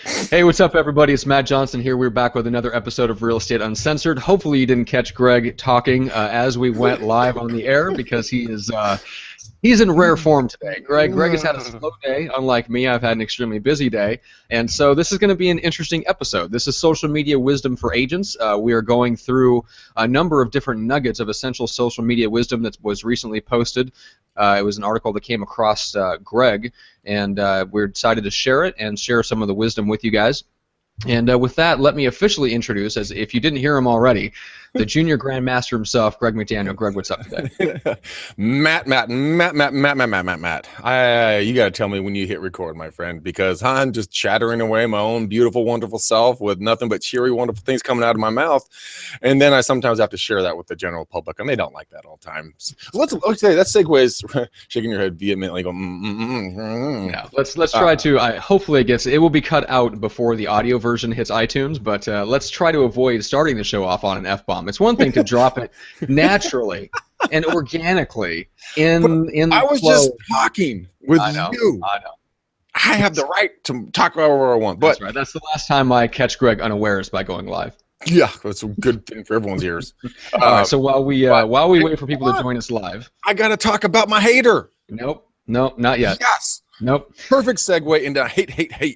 Hey, what's up, everybody? It's Matt Johnson here. We're back with another episode of Real Estate Uncensored. Hopefully, you didn't catch Greg talking as we went live on the air because he's in rare form today. Greg has had a slow day, unlike me. I've had an extremely busy day, and so this is going to be an interesting episode. This is social media wisdom for agents. We are going through a number of different nuggets of essential social media wisdom that was recently posted. It was an article that came across Greg, and we're excited to share it and share some of the wisdom with you guys. And with that, let me officially introduce, as if you didn't hear him already, the junior grandmaster himself, Greg McDaniel. Greg, what's up today? Matt. You got to tell me when you hit record, my friend, because I'm just chattering away my own beautiful, wonderful self with nothing but cheery, wonderful things coming out of my mouth. And then I sometimes have to share that with the general public, and they don't like that all the time. So let's segues, shaking your head vehemently, going, Yeah, let's try to. Hopefully, it will be cut out before the audio version hits iTunes, but let's try to avoid starting the show off on an F-bomb. It's one thing to drop it naturally and organically in the I was flow. just talking with you. I know. I have the right to talk about whatever I want. But that's right. That's the last time I catch Greg unawares by going live. Yeah, that's a good thing for everyone's ears. All right, so while we wait for people to join us live, I got to talk about my hater. Nope, not yet. Yes. Nope. Perfect segue into hate. Hey.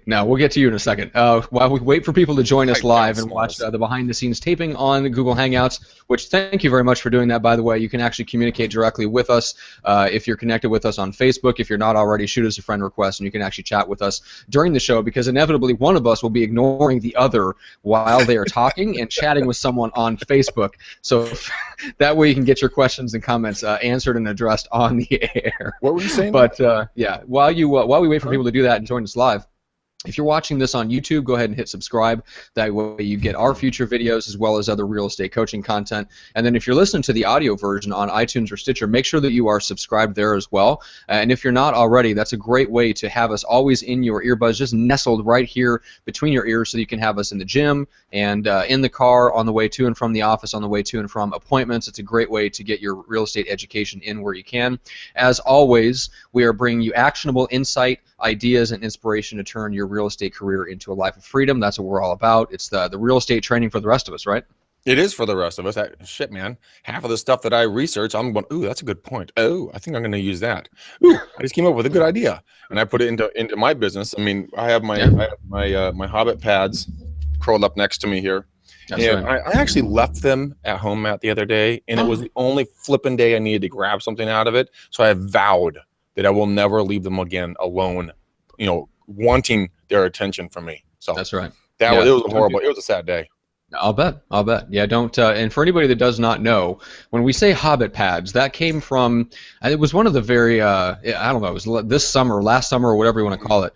Now, we'll get to you in a second. While we wait for people to join us live and watch the behind-the-scenes taping on Google Hangouts, which thank you very much for doing that, by the way. You can actually communicate directly with us if you're connected with us on Facebook. If you're not already, shoot us a friend request, and you can actually chat with us during the show, because inevitably one of us will be ignoring the other while they are talking and chatting with someone on Facebook. So that way you can get your questions and comments answered and addressed on the air. What were you saying? But, yeah, while we wait for people to do that and join us live, if you're watching this on YouTube, go ahead and hit subscribe. That way you get our future videos as well as other real estate coaching content. And then if you're listening to the audio version on iTunes or Stitcher, make sure that you are subscribed there as well. And if you're not already, that's a great way to have us always in your earbuds, just nestled right here between your ears, so you can have us in the gym and in the car on the way to and from the office, on the way to and from appointments. It's a great way to get your real estate education in where you can. As always, we are bringing you actionable insight, ideas, and inspiration to turn your real estate career into a life of freedom. That's what we're all about. It's the real estate training for the rest of us, right? It is for the rest of us. Shit, man. Half of the stuff that I research, I'm going, ooh, that's a good point. Oh, I think I'm going to use that. Ooh, I just came up with a good idea, and I put it into my business. I mean, I have my Hobbit pads curled up next to me here. That's and right. I actually left them at home, Matt, the other day, and it was the only flipping day I needed to grab something out of it. So I vowed that I will never leave them again alone, wanting their attention from me. So that's right. It was horrible. It was a sad day. I'll bet. Yeah, don't. And for anybody that does not know, when we say Hobbit pads, that came from. It was one of the very. I don't know. It was this summer, last summer, or whatever you want to call it.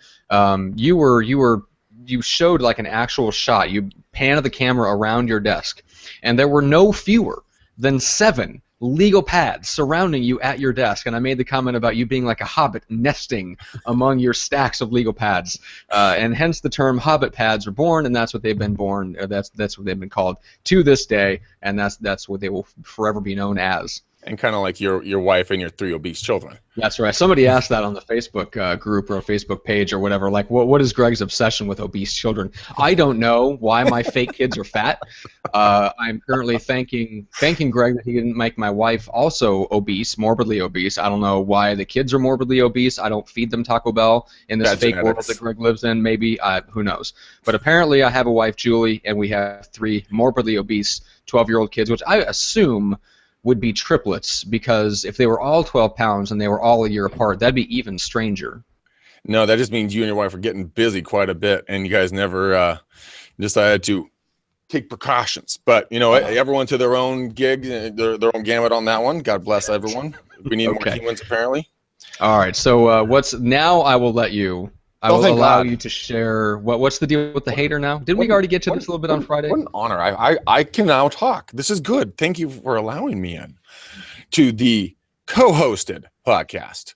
You showed like an actual shot. You panned the camera around your desk, and there were no fewer than 7 legal pads surrounding you at your desk, and I made the comment about you being like a hobbit nesting among your stacks of legal pads, and hence the term Hobbit pads are born, and that's what they've been born. That's what they've been called to this day, and that's what they will forever be known as. And kind of like your wife and your 3 obese children. That's right. Somebody asked that on the Facebook group or Facebook page or whatever. Like, what is Greg's obsession with obese children? I don't know why my fake kids are fat. I'm currently thanking Greg that he didn't make my wife also obese, morbidly obese. I don't know why the kids are morbidly obese. I don't feed them Taco Bell in this fake world that Greg lives in. Maybe who knows? But apparently, I have a wife, Julie, and we have 3 morbidly obese 12-year-old kids, which I assume would be triplets, because if they were all 12 pounds and they were all a year apart, that'd be even stranger. No, that just means you and your wife are getting busy quite a bit, and you guys never decided to take precautions. But, everyone to their own gig, their own gamut on that one. God bless everyone. We need more humans, apparently. All right, so now I will let you... I will allow you to share. What's the deal with the hater now? Didn't we already get to this a little bit on Friday? What an honor. I can now talk. This is good. Thank you for allowing me in to the co-hosted podcast.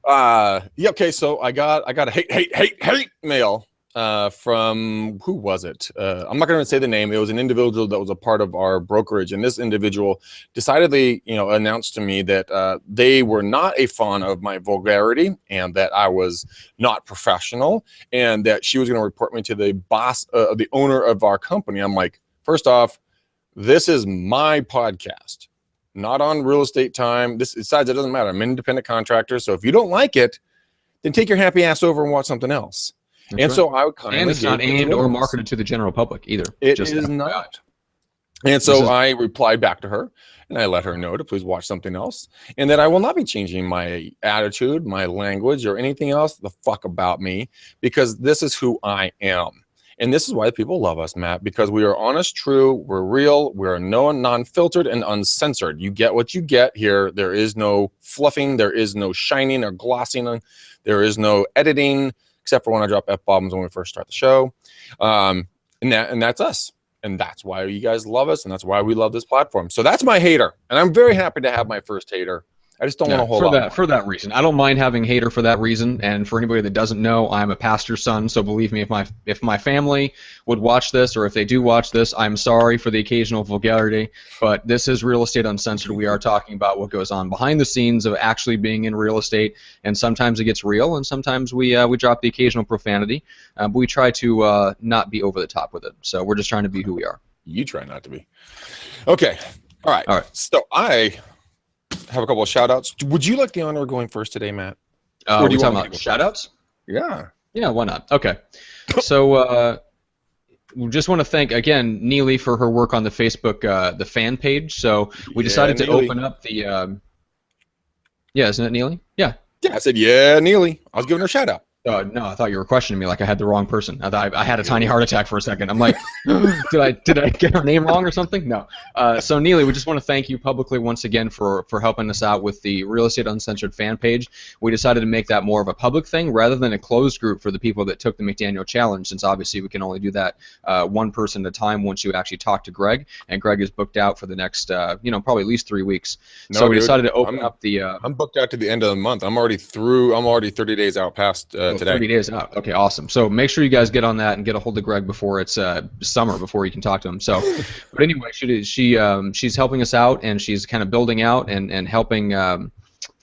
Okay, so I got a hate mail from, who was it? I'm not going to say the name. It was an individual that was a part of our brokerage, and this individual decidedly, announced to me that they were not a fan of my vulgarity and that I was not professional, and that she was going to report me to the boss, the owner of our company. I'm like, first off, this is my podcast, not on Real Estate Time. Besides, it doesn't matter. I'm an independent contractor, so if you don't like it, then take your happy ass over and watch something else. That's and right. So I would kind of, and it's not aimed or marketed to the general public either. It is not. And so I replied back to her, and I let her know to please watch something else, and that I will not be changing my attitude, my language, or anything else the fuck about me, because this is who I am. And this is why people love us, Matt, because we are honest, true, we're real, we're non-filtered and uncensored. You get what you get here. There is no fluffing, there is no shining or glossing, there is no editing, except for when I drop F-bombs when we first start the show. And that's us. And that's why you guys love us, and that's why we love this platform. So that's my hater. And I'm very happy to have my first hater. I just don't want to hold on. For that reason. I don't mind having hater for that reason. And for anybody that doesn't know, I'm a pastor's son, so believe me, if my family would watch this, or if they do watch this, I'm sorry for the occasional vulgarity, but this is Real Estate Uncensored. We are talking about what goes on behind the scenes of actually being in real estate, and sometimes it gets real, and sometimes we drop the occasional profanity, but we try to not be over the top with it. So we're just trying to be who we are. You try not to be. Okay. All right. So I have a couple of shout outs. Would you like the honor of going first today, Matt? Or do you talking about shout outs? Yeah. Yeah, why not? Okay. So we just want to thank again Neely for her work on the Facebook the fan page. So we decided to open up the yeah, isn't it Neely? Yeah. Yeah, I said yeah, Neely. I was giving her a shout out. No, I thought you were questioning me like I had the wrong person. I had a tiny heart attack for a second. I'm like, did I get her name wrong or something? No. So Neely, we just want to thank you publicly once again for helping us out with the Real Estate Uncensored fan page. We decided to make that more of a public thing rather than a closed group for the people that took the McDaniel Challenge, since obviously we can only do that one person at a time once you actually talk to Greg, and Greg is booked out for the next probably at least 3 weeks. No, so we decided to open up the I'm booked out to the end of the month. I'm already 30 days out past today. 30 days out. Okay, awesome. So make sure you guys get on that and get a hold of Greg before it's summer, before you can talk to him. So, but anyway, she's helping us out, and she's kind of building out and helping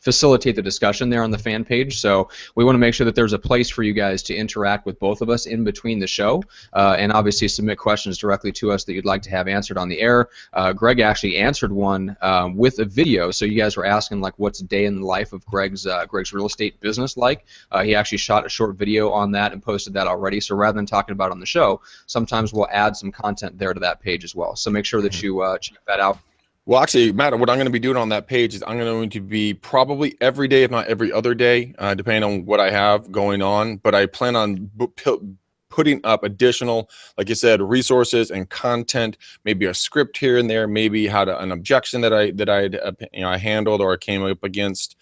facilitate the discussion there on the fan page. So we want to make sure that there's a place for you guys to interact with both of us in between the show, and obviously submit questions directly to us that you'd like to have answered on the air. Greg actually answered one with a video. So you guys were asking like, what's a day in the life of Greg's real estate business like? He actually shot a short video on that and posted that already. So rather than talking about it on the show, sometimes we'll add some content there to that page as well. So make sure that you check that out. Well, actually, Matt, what I'm going to be doing on that page is I'm going to be probably every day, if not every other day, depending on what I have going on. But I plan on putting up additional, like you said, resources and content, maybe a script here and there, maybe an objection that I handled or came up against.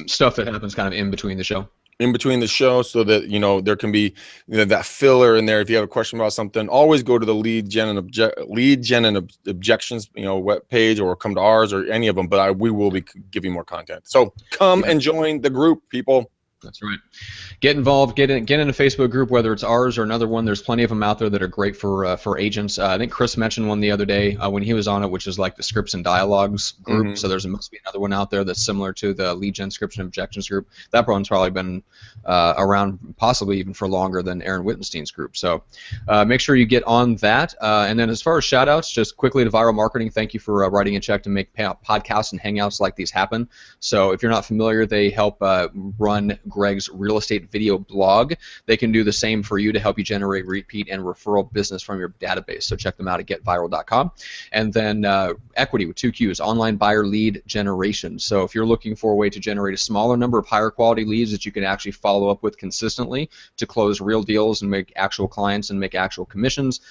Stuff that happens kind of in between the show. In between the show, so that there can be that filler in there. If you have a question about something, always go to the lead gen and objections web page, or come to ours or any of them. But we will be giving more content. So come and join the group, people. That's right. Get involved. Get in a Facebook group, whether it's ours or another one. There's plenty of them out there that are great for agents. I think Chris mentioned one the other day when he was on it, which is like the Scripts and Dialogues group. Mm-hmm. So must be another one out there that's similar to the lead gen scripts and objections group. That one's probably been around possibly even for longer than Aaron Wittenstein's group. So make sure you get on that. And then as far as shout outs, just quickly to Viral Marketing, thank you for writing a check to make podcasts and hangouts like these happen. So if you're not familiar, they help run Greg's real estate video blog. They can do the same for you to help you generate repeat and referral business from your database. So check them out at getviral.com. And then Equity with 2 Qs, online buyer lead generation. So if you're looking for a way to generate a smaller number of higher quality leads that you can actually follow up with consistently to close real deals and make actual clients and make actual commissions,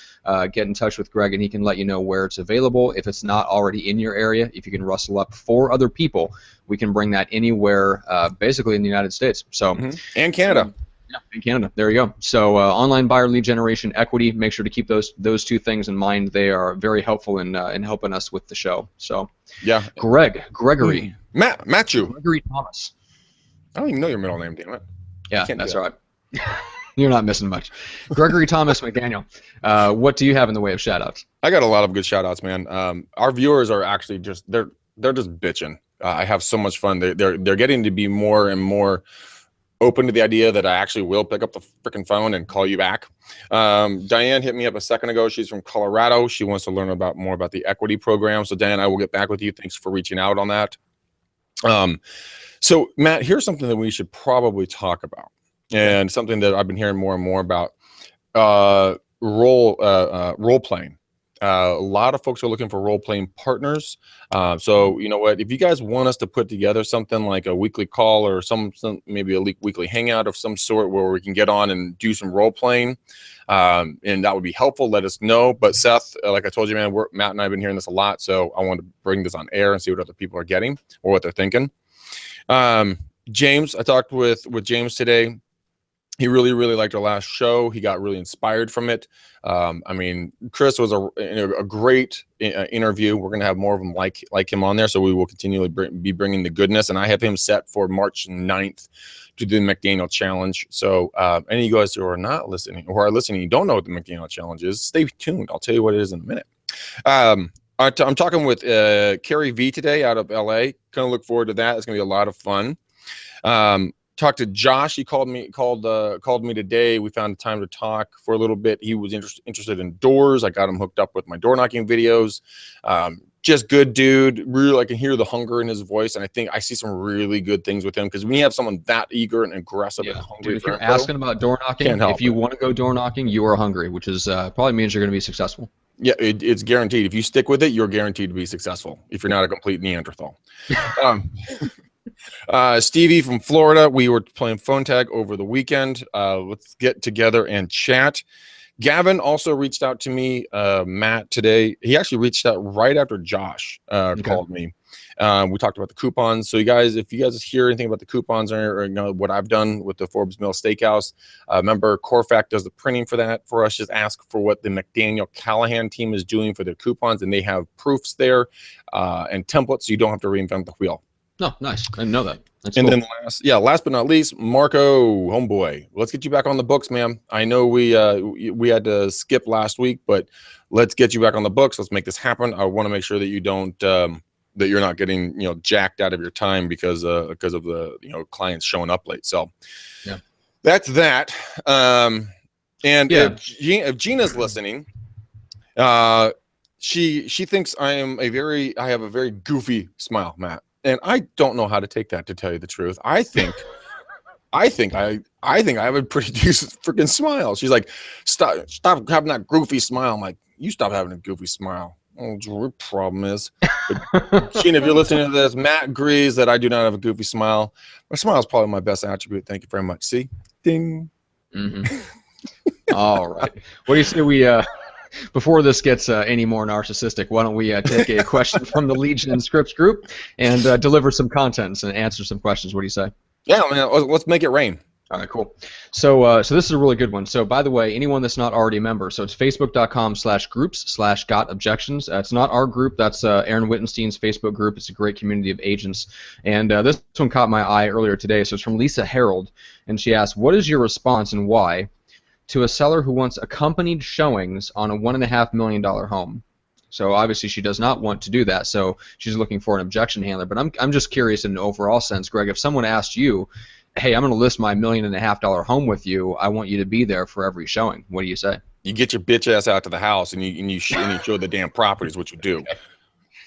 get in touch with Greg and he can let you know where it's available. If it's not already in your area, if you can rustle up 4 other people, we can bring that anywhere, basically in the United States. So and Canada. Yeah, in Canada. There you go. So online buyer lead generation, Equity. Make sure to keep those 2 things in mind. They are very helpful in helping us with the show. So yeah, Gregory, Matthew, Gregory Thomas. I don't even know your middle name, damn it. Yeah, that's right. You're not missing much. Gregory Thomas McDaniel, what do you have in the way of shout-outs? I got a lot of good shout-outs, man. Our viewers are actually just they're just bitching. I have so much fun. They're getting to be more and more open to the idea that I actually will pick up the freaking phone and call you back. Diane hit me up a second ago. She's from Colorado. She wants to learn more about the equity program. So Diane, I will get back with you. Thanks for reaching out on that. So Matt, here's something that we should probably talk about, and something that I've been hearing more and more about, role playing. A lot of folks are looking for role-playing partners. So you know what, if you guys want us to put together something like a weekly call or some maybe a weekly hangout of some sort where we can get on and do some role-playing, and that would be helpful, let us know. But Seth, like I told you, man, Matt and I have been hearing this a lot, so I wanted to bring this on air and see what other people are getting or what they're thinking. James, I talked with James today. He really liked our last show. He got really inspired from it. I mean, Chris was a great interview. We're going to have more of them like him on there, so we will continually be bringing the goodness. And I have him set for March 9th to do the McDaniel Challenge. So any of you guys who are not listening, or are listening, you don't know what the McDaniel Challenge is, stay tuned. I'll tell you what it is in a minute. I'm talking with Carrie V today out of LA. Kind of look forward to that. It's going to be a lot of fun. Talked to Josh. He called me today. We found time to talk for a little bit. He was interested in doors. I got him hooked up with my door knocking videos. Just good dude. Really, I can hear the hunger in his voice, and I think I see some really good things with him, because when you have someone that eager and aggressive and hungry, dude, if you're asking about door knocking, if you want to go door knocking, you are hungry, which is probably means you're going to be successful. Yeah, it's guaranteed. If you stick with it, you're guaranteed to be successful. If you're not a complete Neanderthal. Stevie from Florida, we were playing phone tag over the weekend. Let's get together and chat. Gavin also reached out to me, Matt, today. He actually reached out right after Josh called me. We talked about the coupons. So you guys, if you guys hear anything about the coupons or you know what I've done with the Forbes Mill Steakhouse, remember Corfac does the printing for that for us. Just ask for what the McDaniel Callahan team is doing for their coupons, and they have proofs there and templates, so you don't have to reinvent the wheel. No, nice. I didn't know that. That's and cool. Then last but not least, Marco, homeboy, let's get you back on the books, man. I know we had to skip last week, but let's get you back on the books. Let's make this happen. I want to make sure that you don't that you're not getting jacked out of your time because of the clients showing up late. So yeah, that's that. And if Gina's listening, she thinks I have a very goofy smile, Matt. And I don't know how to take that, to tell you the truth. I think I have a pretty decent freaking smile. She's like, stop having that goofy smile. I'm like, you stop having a goofy smile. Oh, your problem is. But Sheen, if you're listening to this, Matt agrees that I do not have a goofy smile. My smile is probably my best attribute. Thank you very much. See? Ding. Mm-hmm. All right. What do you say we before this gets any more narcissistic, why don't we take a question from the Legion and Scripts group and deliver some contents and answer some questions? What do you say? Yeah, man, let's make it rain. All right, cool. So this is a really good one. So by the way, anyone that's not already a member, so it's facebook.com/groups/gotobjections. It's not our group. That's Aaron Wittenstein's Facebook group. It's a great community of agents. And this one caught my eye earlier today. So it's from Lisa Harold, and she asked, what is your response and why to a seller who wants accompanied showings on a $1.5 million home? So obviously she does not want to do that, so she's looking for an objection handler. But I'm just curious in an overall sense, Greg, if someone asked you, hey, I'm going to list my $1.5 million home with you, I want you to be there for every showing, what do you say? You get your bitch ass out to the house and you show the damn properties, what you do.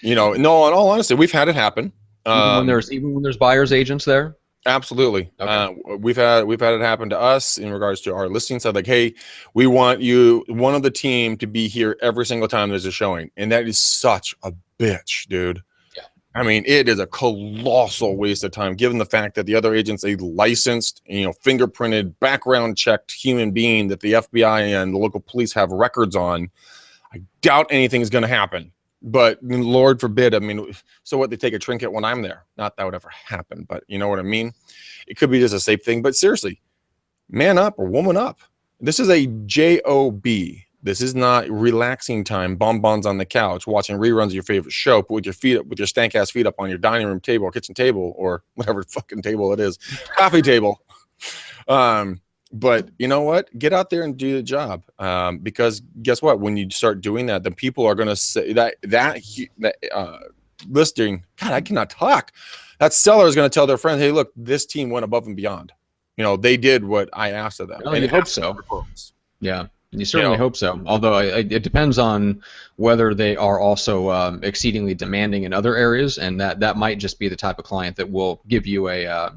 No, in all honesty, we've had it happen. Even when there's buyers agents there? Absolutely. Okay. We've had it happen to us in regards to our listing side. Like, hey, we want you, one of the team, to be here every single time there's a showing, and that is such a bitch, dude. Yeah. I mean, it is a colossal waste of time, given the fact that the other agent's a licensed, fingerprinted, background checked human being that the FBI and the local police have records on. I doubt anything's going to happen. But Lord forbid, I mean, so what, they take a trinket when I'm there? Not that would ever happen, but you know what I mean? It could be just a safe thing, but seriously, man up or woman up. This is a job. This is not relaxing time, bonbons on the couch, watching reruns of your favorite show, put with your feet up, with your stank ass feet up on your dining room table or kitchen table or whatever fucking table it is, coffee table. But you know what? Get out there and do the job, because guess what? When you start doing that, the people are going to say that listing. God, I cannot talk. That seller is going to tell their friends, "Hey, look, this team went above and beyond. You know, they did what I asked of them." Well, and you hope so. Yeah, you certainly hope so. Although it depends on whether they are also exceedingly demanding in other areas, and that might just be the type of client that will give you a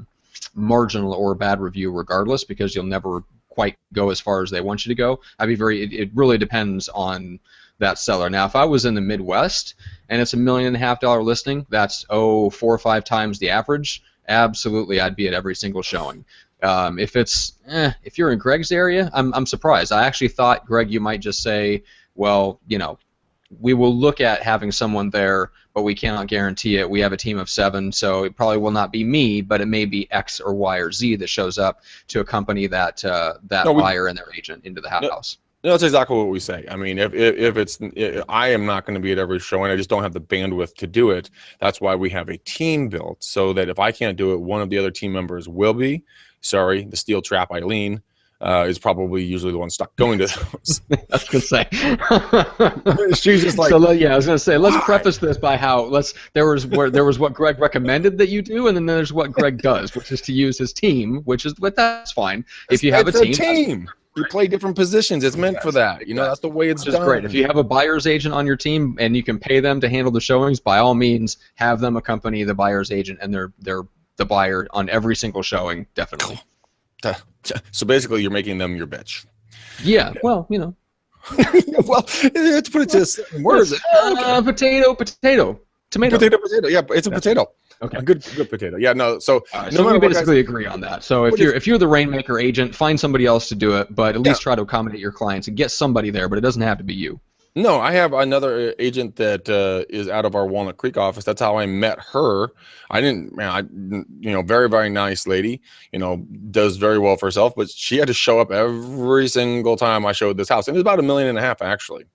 marginal or bad review regardless, because you'll never quite go as far as they want you to go. It really depends on that seller. Now, if I was in the Midwest and it's $1.5 million listing, that's 4 or 5 times the average. Absolutely, I'd be at every single showing. If you're in Greg's area, I'm surprised. I actually thought, Greg, you might just say, well, you know, we will look at having someone there, but we cannot guarantee it. We have a team of 7, so it probably will not be me, but it may be X or Y or Z that shows up to accompany that buyer and their agent into the house. No, that's exactly what we say. I mean, I am not going to be at every showing. I just don't have the bandwidth to do it. That's why we have a team built, so that if I can't do it, one of the other team members will be. Sorry, the steel trap Eileen is probably usually the one stuck going to those. I was gonna say. She's just like. So yeah, I was gonna say. Let's preface this by how there was what Greg recommended that you do, and then there's what Greg does, which is to use his team, but that's fine. If you have a team. You play different positions. It's meant for that. You know, that's the way it's done. Great. If you have a buyer's agent on your team and you can pay them to handle the showings, by all means, have them accompany the buyer's agent and they're the buyer on every single showing, definitely. So basically, you're making them your bitch. Yeah. Well, you know. Well, to put it to certain words. Potato. Tomato. Potato. Yeah, it's a potato. Okay. A good potato. Yeah, no. So, so we basically agree on that. So if you're the Rainmaker agent, find somebody else to do it, but at least try to accommodate your clients and get somebody there. But it doesn't have to be you. No, I have another agent that is out of our Walnut Creek office. That's how I met her. Very, very nice lady. You know, does very well for herself, but she had to show up every single time I showed this house, and it was about $1.5 million actually.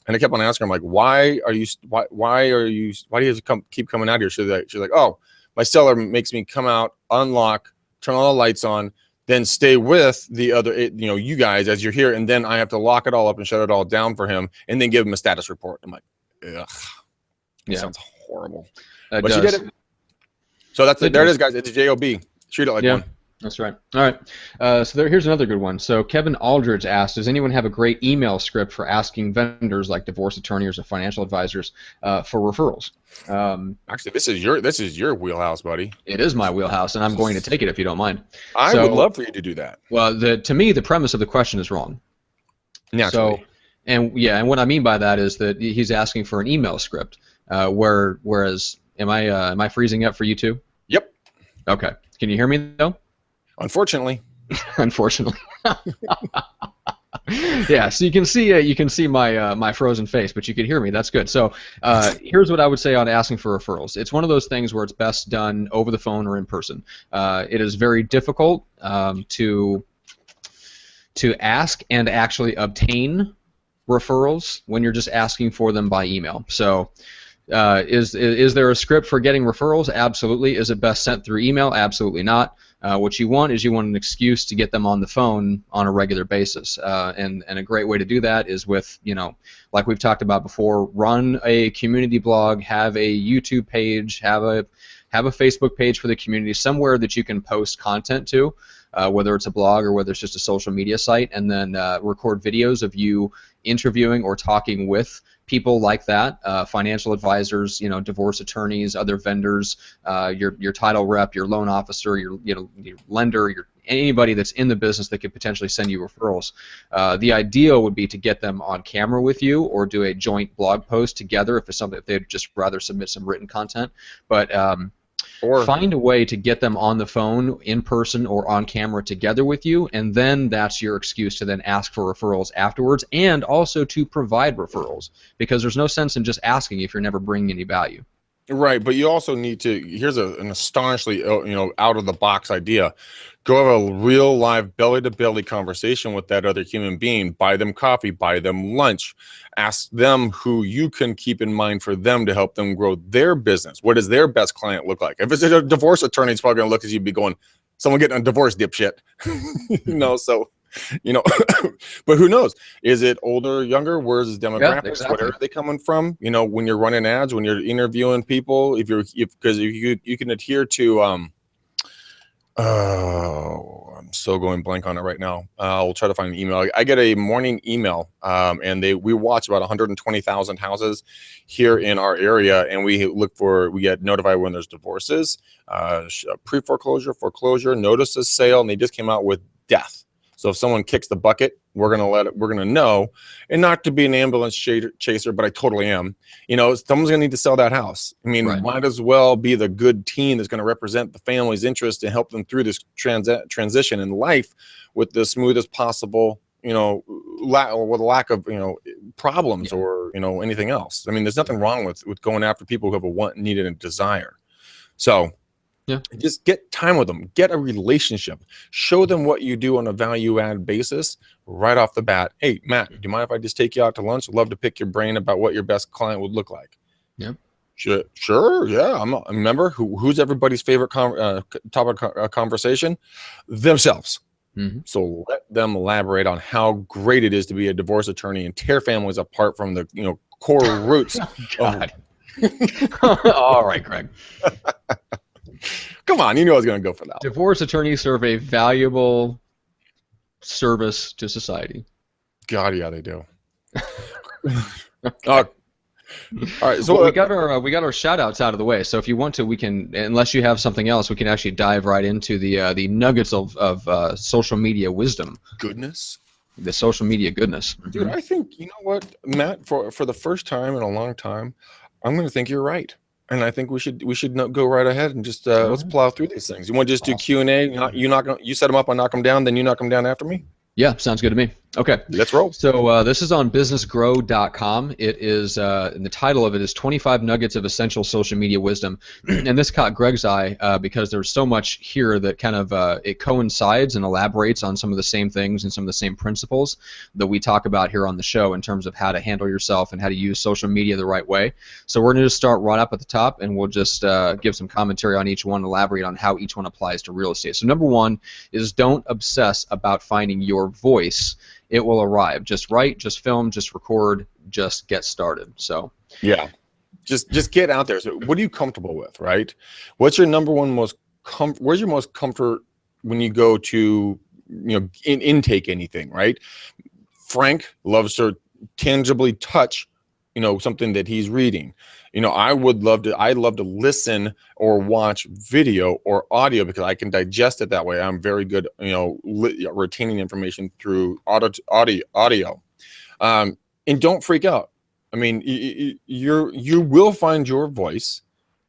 And I kept on asking her, I'm like, why do you keep coming out here? She's like, oh, my seller makes me come out, unlock, turn all the lights on, then stay with the other, you guys as you're here, and then I have to lock it all up and shut it all down for him, and then give him a status report. I'm like, ugh, that sounds horrible. But she did it. So that's it. There it is, guys. It's a JOB. Treat it like one. That's right. All right. Here's another good one. So Kevin Aldridge asked, does anyone have a great email script for asking vendors like divorce attorneys or financial advisors for referrals? Actually, this is your wheelhouse, buddy. It is my wheelhouse, and I'm going to take it if you don't mind. I would love for you to do that. Well, to me, the premise of the question is wrong. Naturally. So, and what I mean by that is that he's asking for an email script, whereas am I freezing up for you too? Yep. Okay. Can you hear me though? Unfortunately. Unfortunately. Yeah, so you can see my frozen face, but you can hear me. That's good. So here's what I would say on asking for referrals. It's one of those things where it's best done over the phone or in person. It is very difficult to ask and actually obtain referrals when you're just asking for them by email. So is there a script for getting referrals? Absolutely. Is it best sent through email? Absolutely not. What you want is an excuse to get them on the phone on a regular basis, and a great way to do that is with, like we've talked about before, run a community blog, have a YouTube page, have a Facebook page for the community, somewhere that you can post content to, whether it's a blog or whether it's just a social media site, and then record videos of you interviewing or talking with people like that, financial advisors, divorce attorneys, other vendors, your title rep, your loan officer, your lender, anybody that's in the business that could potentially send you referrals. The ideal would be to get them on camera with you or do a joint blog post together if it's something if they'd just rather submit some written content. But or find a way to get them on the phone, in person, or on camera together with you, and then that's your excuse to then ask for referrals afterwards, and also to provide referrals, because there's no sense in just asking if you're never bringing any value. Right, but you also need to, here's an astonishingly, out of the box idea. Go have a real live belly-to-belly conversation with that other human being. Buy them coffee, buy them lunch. Ask them who you can keep in mind for them to help them grow their business. What does their best client look like? If it's a divorce attorney, it's probably going to look at you and be going, someone getting a divorce, dipshit. So but who knows? Is it older, younger? Where's his demographics? Yeah, exactly. Where are they coming from? When you're running ads, when you're if you can adhere to oh, I'm so going blank on it right now. I'll try to find an email. I get a morning email, and we watch about 120,000 houses here in our area, and we get notified when there's divorces, pre-foreclosure, foreclosure, notice of sale, and they just came out with death. So if someone kicks the bucket, we're gonna know, and not to be an ambulance chaser, but I totally am. Someone's gonna need to sell that house. I mean, Right. Might as well be the good team that's gonna represent the family's interest and help them through this transition in life with the smoothest possible, with a lack of, problems or, anything else. I mean, there's nothing wrong with going after people who have a want, need, and a desire. So just get time with them, get a relationship, show them what you do on a value add basis right off the bat. Hey, Matt, do you mind if I just take you out to lunch? I'd love to pick your brain about what your best client would look like. Yeah. Sure. Yeah. Remember who's everybody's favorite topic of conversation? Themselves. Mm-hmm. So let them elaborate on how great it is to be a divorce attorney and tear families apart from the, core roots. God. All right, Greg. Come on, you knew I was going to go for that. Divorce attorneys serve a valuable service to society. God, yeah, they do. All right, so we got our shout outs out of the way. So if you want to, we can, unless you have something else, we can actually dive right into the nuggets of social media wisdom. Goodness. The social media goodness. Dude, I think, you know what, Matt, for the first time in a long time, I'm going to think you're right. And I think we should go right ahead and just let's plow through these things. You want to just do Q&A? You set them up, I knock them down, then you knock them down after me? Yeah, sounds good to me. Okay. Let's roll. So this is on businessgrow.com. It is, and the title of it is 25 Nuggets of Essential Social Media Wisdom. And this caught Greg's eye because there's so much here that kind of it coincides and elaborates on some of the same things and some of the same principles that we talk about here on the show in terms of how to handle yourself and how to use social media the right way. So we're going to just start right up at the top, and we'll just give some commentary on each one, elaborate on how each one applies to real estate. So number one is don't obsess about finding your voice. It will arrive. Just write, just film, just record, just get started. So yeah, just get out there. So what are you comfortable with, right? What's your number one where's your most comfort when you go to intake anything, right? Frank loves to tangibly touch something that he's reading. I love to listen or watch video or audio because I can digest it that way. I'm very good, retaining information through audio. And don't freak out. I mean, you will find your voice.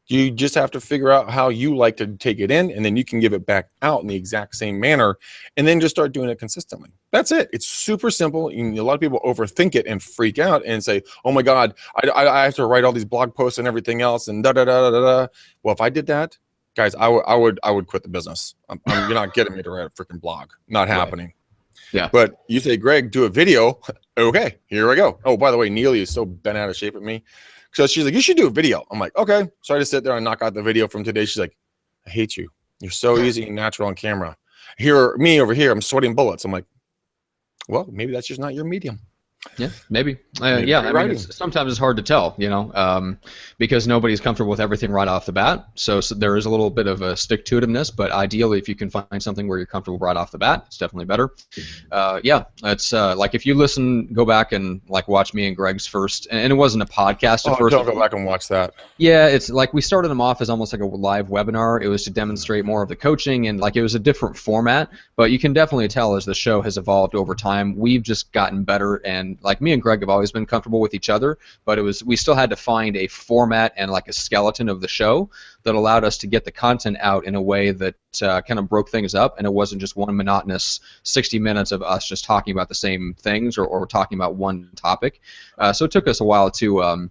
You just have to figure out how you like to take it in, and then you can give it back out in the exact same manner, and then just start doing it consistently. That's it. It's super simple. A lot of people overthink it and freak out and say, "Oh my God, I have to write all these blog posts and everything else and da da da da da." Well, if I did that, guys, I would quit the business. You're not getting me to write a freaking blog. Not happening. Right. Yeah. But you say, Greg, do a video. Okay, here we go. Oh, by the way, Neely is so bent out of shape at me. So she's like, you should do a video. I'm like, okay. So I just sit there and knock out the video from today. She's like, I hate you. You're so easy and natural on camera. Me over here, I'm sweating bullets. I'm like, well, maybe that's just not your medium. Yeah, maybe. Yeah, I mean, sometimes it's hard to tell, because nobody's comfortable with everything right off the bat. So there is a little bit of a stick-to-itiveness, but ideally, if you can find something where you're comfortable right off the bat, it's definitely better. Yeah, it's like if you go back and watch me and Greg's first, and it wasn't a podcast at first. Don't go back and watch that. Yeah, it's like we started them off as almost like a live webinar. It was to demonstrate more of the coaching, and it was a different format. But you can definitely tell as the show has evolved over time, we've just gotten better. And me and Greg have always been comfortable with each other, but we still had to find a format and a skeleton of the show that allowed us to get the content out in a way that kind of broke things up, and it wasn't just one monotonous 60 minutes of us just talking about the same things or talking about one topic. So it took us a while to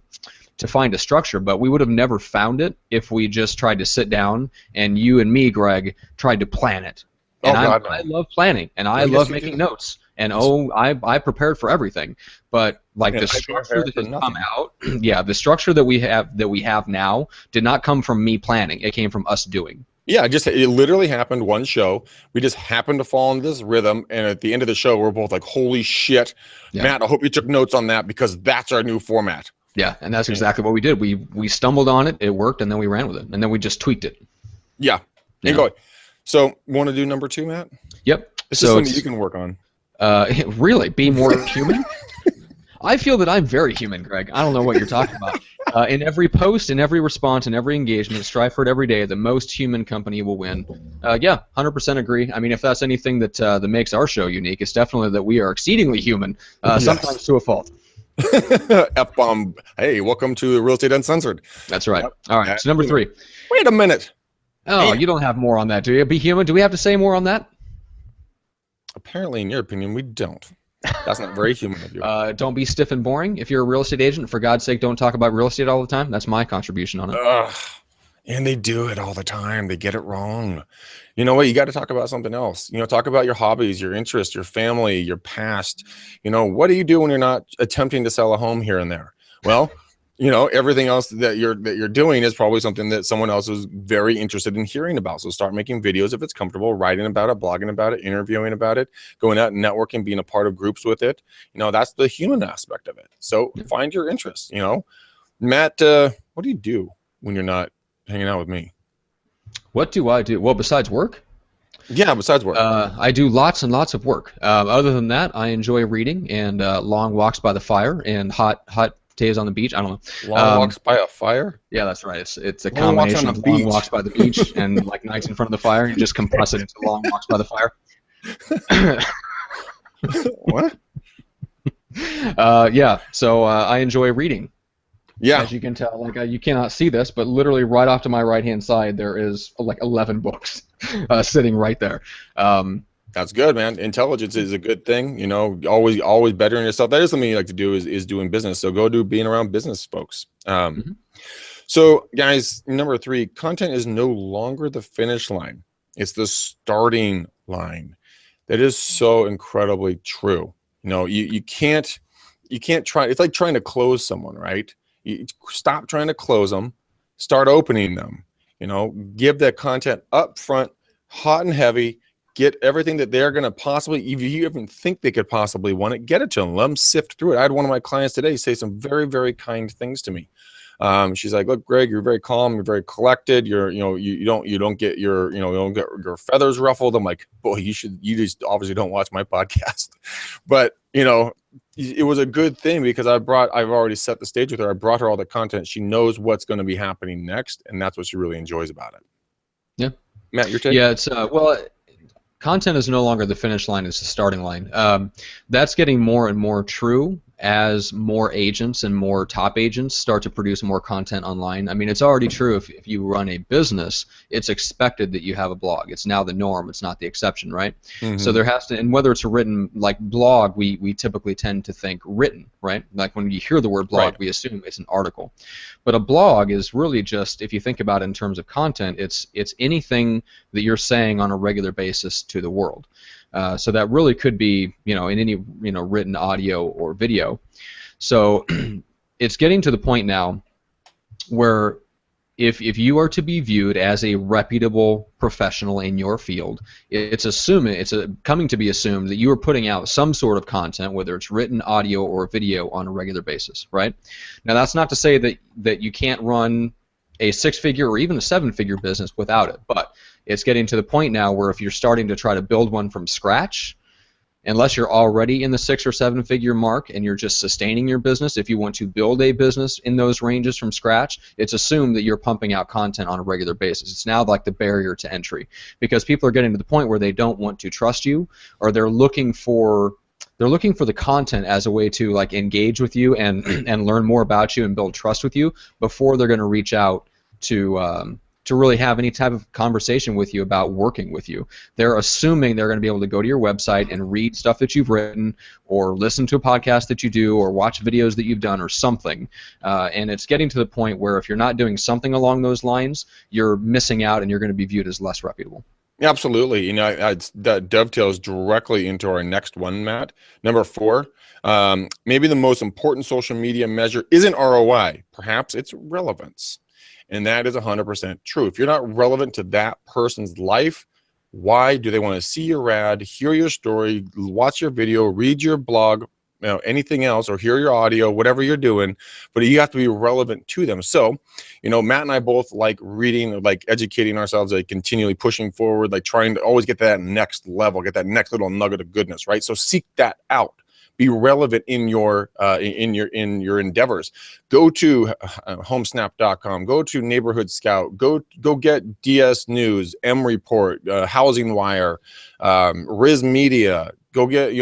find a structure, but we would have never found it if we just tried to sit down and you and me, Greg, tried to plan it. And I love planning, and I love making notes. And I prepared for everything, but the structure that has come out, the structure that we have now did not come from me planning. It came from us doing. Yeah, it literally happened one show. We just happened to fall into this rhythm, and at the end of the show, we're both like, "Holy shit, Yeah. Matt! I hope you took notes on that because that's our new format." Yeah, and that's exactly what we did. We stumbled on it, it worked, and then we ran with it, and then we just tweaked it. Yeah, go. So, want to do number 2, Matt? Yep. This is something you can work on. Really, be more human. I feel that I'm very human, Greg. I don't know what you're talking about. In every post, in every response, in every engagement, strive for it every day. The most human company will win. Yeah, 100% agree. I mean, if that's anything that makes our show unique, it's definitely that we are exceedingly human, sometimes to a fault. F-bomb. Hey, welcome to Real Estate Uncensored. That's right. All right, so number 3. Wait a minute. Oh, you don't have more on that, do you? Be human. Do we have to say more on that? Apparently, in your opinion, we don't. That's not very human of you. Don't be stiff and boring. If you're a real estate agent, for God's sake, don't talk about real estate all the time. That's my contribution on it. And they do it all the time. They get it wrong. You know what? You got to talk about something else. Talk about your hobbies, your interests, your family, your past. What do you do when you're not attempting to sell a home here and there? Well, everything else that you're doing is probably something that someone else is very interested in hearing about. So start making videos if it's comfortable, writing about it, blogging about it, interviewing about it, going out and networking, being a part of groups with it. That's the human aspect of it. So find your interests. Matt, what do you do when you're not hanging out with me? What do I do? Well, besides work? Yeah, besides work. I do lots and lots of work. Other than that, I enjoy reading and long walks by the fire and hot days on the beach. I don't know. Long walks by a fire? Yeah, that's right. It's a combination of long walks by the beach and like nights in front of the fire. You just compress it into long walks by the fire. What? Yeah. So I enjoy reading. Yeah. As you can tell, like you cannot see this, but literally right off to my right-hand side, there is like 11 books sitting right there. That's good, man. Intelligence is a good thing. Always bettering yourself. That is something you like to do is doing business. So go do being around business folks. So guys, number 3, content is no longer the finish line. It's the starting line. That is so incredibly true. You can't try. It's like trying to close someone, right? You stop trying to close them, start opening them. Give that content up front, hot and heavy. Get everything that they're going to possibly, if you even think they could possibly want it, get it to them. Let them sift through it. I had one of my clients today say some very, very kind things to me. She's like, "Look, Greg, you're very calm. You're very collected. You don't get your feathers ruffled." I'm like, "Boy, you just obviously don't watch my podcast." But it was a good thing because I've already set the stage with her. I brought her all the content. She knows what's going to be happening next, and that's what she really enjoys about it. Yeah, Matt, your take? Yeah, it's content is no longer the finish line, it's the starting line. That's getting more and more true as more agents and more top agents start to produce more content online. I mean, it's already true if you run a business, it's expected that you have a blog. It's now the norm, it's not the exception, right? So there has to, and whether it's a written, like blog, we typically tend to think written, right? Like when you hear the word blog, we assume it's an article. But a blog is really just, if you think about it in terms of content, it's anything that you're saying on a regular basis to the world. So that really could be, in any, written audio or video. So it's getting to the point now where if you are to be viewed as a reputable professional in your field, it's coming to be assumed that you are putting out some sort of content, whether it's written, audio, or video, on a regular basis, right? Now that's not to say that you can't run a 6-figure or even a 7-figure business without it, but it's getting to the point now where if you're starting to try to build one from scratch, unless you're already in the 6 or 7-figure mark and you're just sustaining your business, if you want to build a business in those ranges from scratch, it's assumed that you're pumping out content on a regular basis. It's now like the barrier to entry because people are getting to the point where they don't want to trust you, or they're looking for the content as a way to like engage with you and learn more about you and build trust with you before they're going to reach out to really have any type of conversation with you about working with you. They're assuming they're going to be able to go to your website and read stuff that you've written, or listen to a podcast that you do, or watch videos that you've done, or something. And it's getting to the point where if you're not doing something along those lines, you're missing out and you're going to be viewed as less reputable. Absolutely. That dovetails directly into our next one, Matt. Number 4, maybe the most important social media measure isn't ROI. Perhaps it's relevance. And that is 100% true. If you're not relevant to that person's life, why do they want to see your ad, hear your story, watch your video, read your blog, anything else, or hear your audio, whatever you're doing? But you have to be relevant to them. So, Matt and I both like reading, like educating ourselves, like continually pushing forward, like trying to always get to that next level, get that next little nugget of goodness, right? So seek that out. Be relevant in your endeavors. Go to homesnap.com. Go to Neighborhood Scout. Go get DS News, M Report, Housing Wire, Riz Media. Go get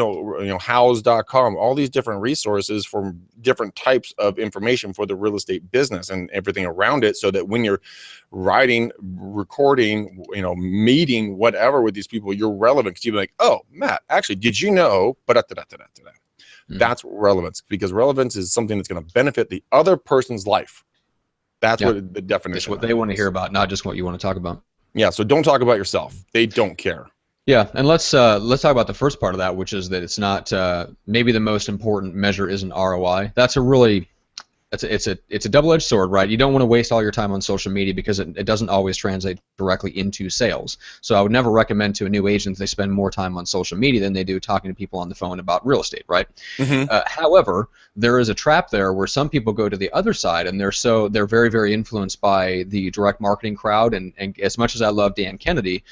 house.com. All these different resources for different types of information for the real estate business and everything around it, so that when you're writing, recording, meeting, whatever with these people, you're relevant. Because you're like, oh, Matt, actually, did you know? But that's relevance, because relevance is something that's going to benefit the other person's life. That's what the definition. It's what they want to hear about, not just what you want to talk about. Yeah. So don't talk about yourself. They don't care. Yeah, and let's talk about the first part of that, which is that it's not maybe the most important measure isn't ROI. That's a really it's a double-edged sword, right? You don't want to waste all your time on social media because it doesn't always translate directly into sales. So I would never recommend to a new agent they spend more time on social media than they do talking to people on the phone about real estate, right? However, there is a trap there where some people go to the other side, and they're very, very influenced by the direct marketing crowd. And as much as I love Dan Kennedy,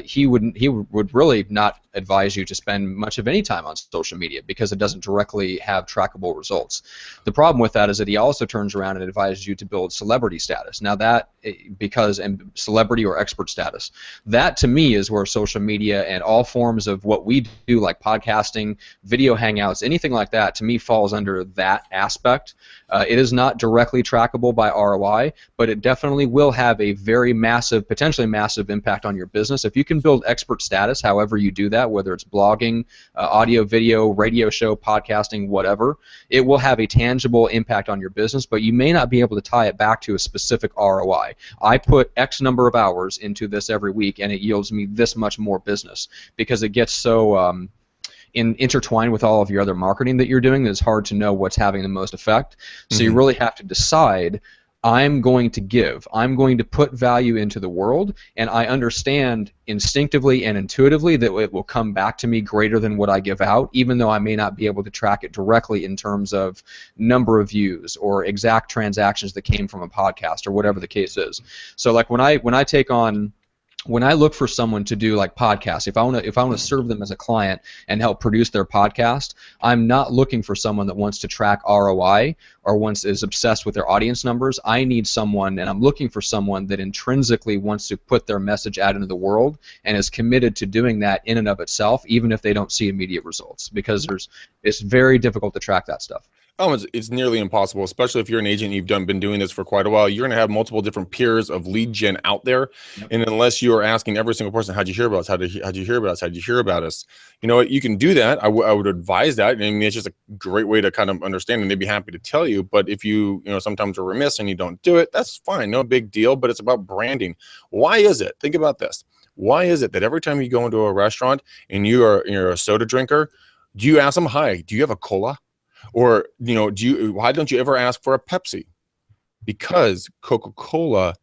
he would really not advise you to spend much of any time on social media because it doesn't directly have trackable results. The problem with that is that he also turns around and advises you to build celebrity status. Now and celebrity or expert status, that to me is where social media and all forms of what we do, like podcasting, video hangouts, anything like that, to me falls under that aspect. It is not directly trackable by ROI, but it definitely will have a very massive, potentially massive impact on your business. If you can build expert status, however you do that, whether it's blogging, audio, video, radio show, podcasting, whatever, it will have a tangible impact on your business, but you may not be able to tie it back to a specific ROI. I put X number of hours into this every week, and it yields me this much more business, because it gets so intertwined with all of your other marketing that you're doing that it's hard to know what's having the most effect. So you really have to decide, I'm going to put value into the world, and I understand instinctively and intuitively that it will come back to me greater than what I give out, even though I may not be able to track it directly in terms of number of views or exact transactions that came from a podcast or whatever the case is. So like when I look for someone to do like podcasts, if I want to serve them as a client and help produce their podcast, I'm not looking for someone that wants to track ROI or is obsessed with their audience numbers. I need someone, and I'm looking for someone that intrinsically wants to put their message out into the world and is committed to doing that in and of itself, even if they don't see immediate results, because it's very difficult to track that stuff. Oh, it's nearly impossible, especially if you're an agent and you've been doing this for quite a while. You're going to have multiple different peers of lead gen out there. Yep. And unless you are asking every single person, how'd you hear about us? How'd you hear about us? How'd you hear about us? You know what? You can do that. I would advise that. I mean, it's just a great way to kind of understand, and they'd be happy to tell you. But if you sometimes are remiss and you don't do it, that's fine. No big deal. But it's about branding. Why is it? Think about this. Why is it that every time you go into a restaurant and you're a soda drinker, do you ask them, hi, do you have a cola? Or, why don't you ever ask for a Pepsi? Because Coca-Cola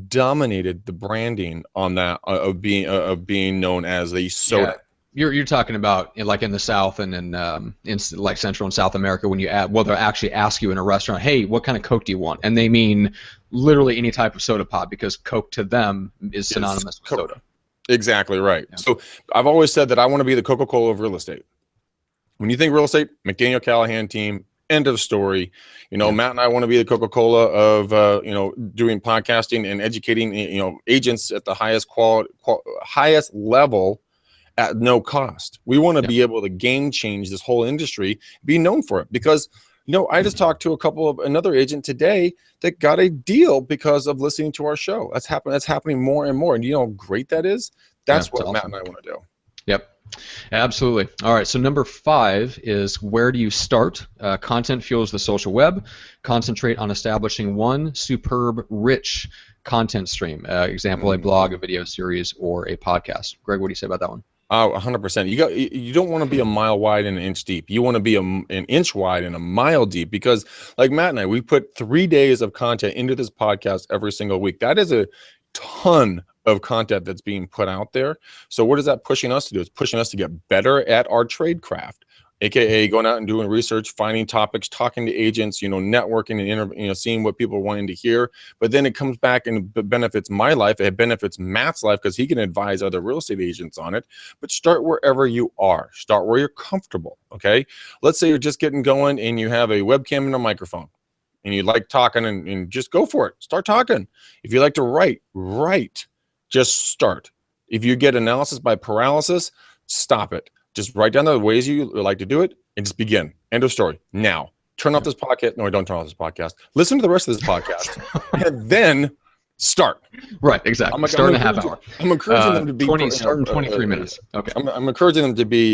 dominated the branding on that of being known as a soda. Yeah. You're talking about like in the South and in like Central and South America when they'll actually ask you in a restaurant, hey, what kind of Coke do you want? And they mean literally any type of soda pop, because Coke to them is synonymous with soda. Exactly right. Yeah. So I've always said that I want to be the Coca-Cola of real estate. When you think real estate, McDaniel Callahan team, end of story. Matt and I want to be the Coca-Cola of, doing podcasting and educating, agents at the highest level at no cost. We want to be able to game change this whole industry, be known for it. Because, I just talked to another agent today that got a deal because of listening to our show. That's happening more and more. And you know how great that is? That's what awesome. Matt and I want to do. Yep. Absolutely. All right, so number 5 is, where do you start? Content fuels the social web. Concentrate on establishing one superb, rich content stream. Example, a blog, a video series, or a podcast. Greg, what do you say about that one? 100%. You don't want to be a mile wide and an inch deep. You want to be an inch wide and a mile deep, because like Matt and I, we put 3 days of content into this podcast every single week. That is a ton of content that's being put out there. So what is that pushing us to do? It's pushing us to get better at our trade craft, aka going out and doing research, finding topics, talking to agents, networking and seeing what people are wanting to hear. But then it comes back and benefits my life. It benefits Matt's life because he can advise other real estate agents on it. But start wherever you are. Start where you're comfortable. Okay. Let's say you're just getting going and you have a webcam and a microphone and you like talking, and just go for it. Start talking. If you like to write. Just start. If you get analysis by paralysis, stop it. Just write down the ways you like to do it and just begin. End of story. Now, turn off this podcast. No, don't turn off this podcast. Listen to the rest of this podcast and then start. Right, exactly. Start in a half hour. I'm encouraging them to be start in 23 minutes. Okay. I'm encouraging them to be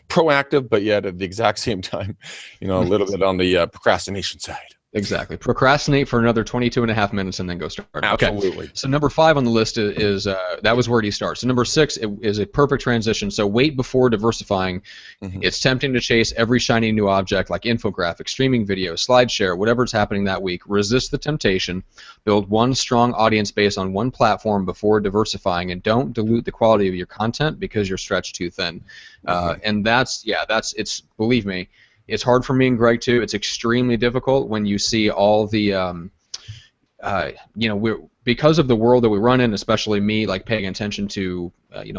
proactive, but yet at the exact same time, a little bit on the procrastination side. Exactly. Procrastinate for another 22 and a half minutes and then go start. Absolutely. Okay. So number 5 on the list is that was where do you start? So number 6 is a perfect transition. So wait before diversifying. Mm-hmm. It's tempting to chase every shiny new object like infographic, streaming video, SlideShare, whatever's happening that week. Resist the temptation. Build one strong audience base on one platform before diversifying, and don't dilute the quality of your content because you're stretched too thin. Mm-hmm. And it's believe me. It's hard for me and Greg too. It's extremely difficult when you see all the, because of the world that we run in, especially me, like paying attention to,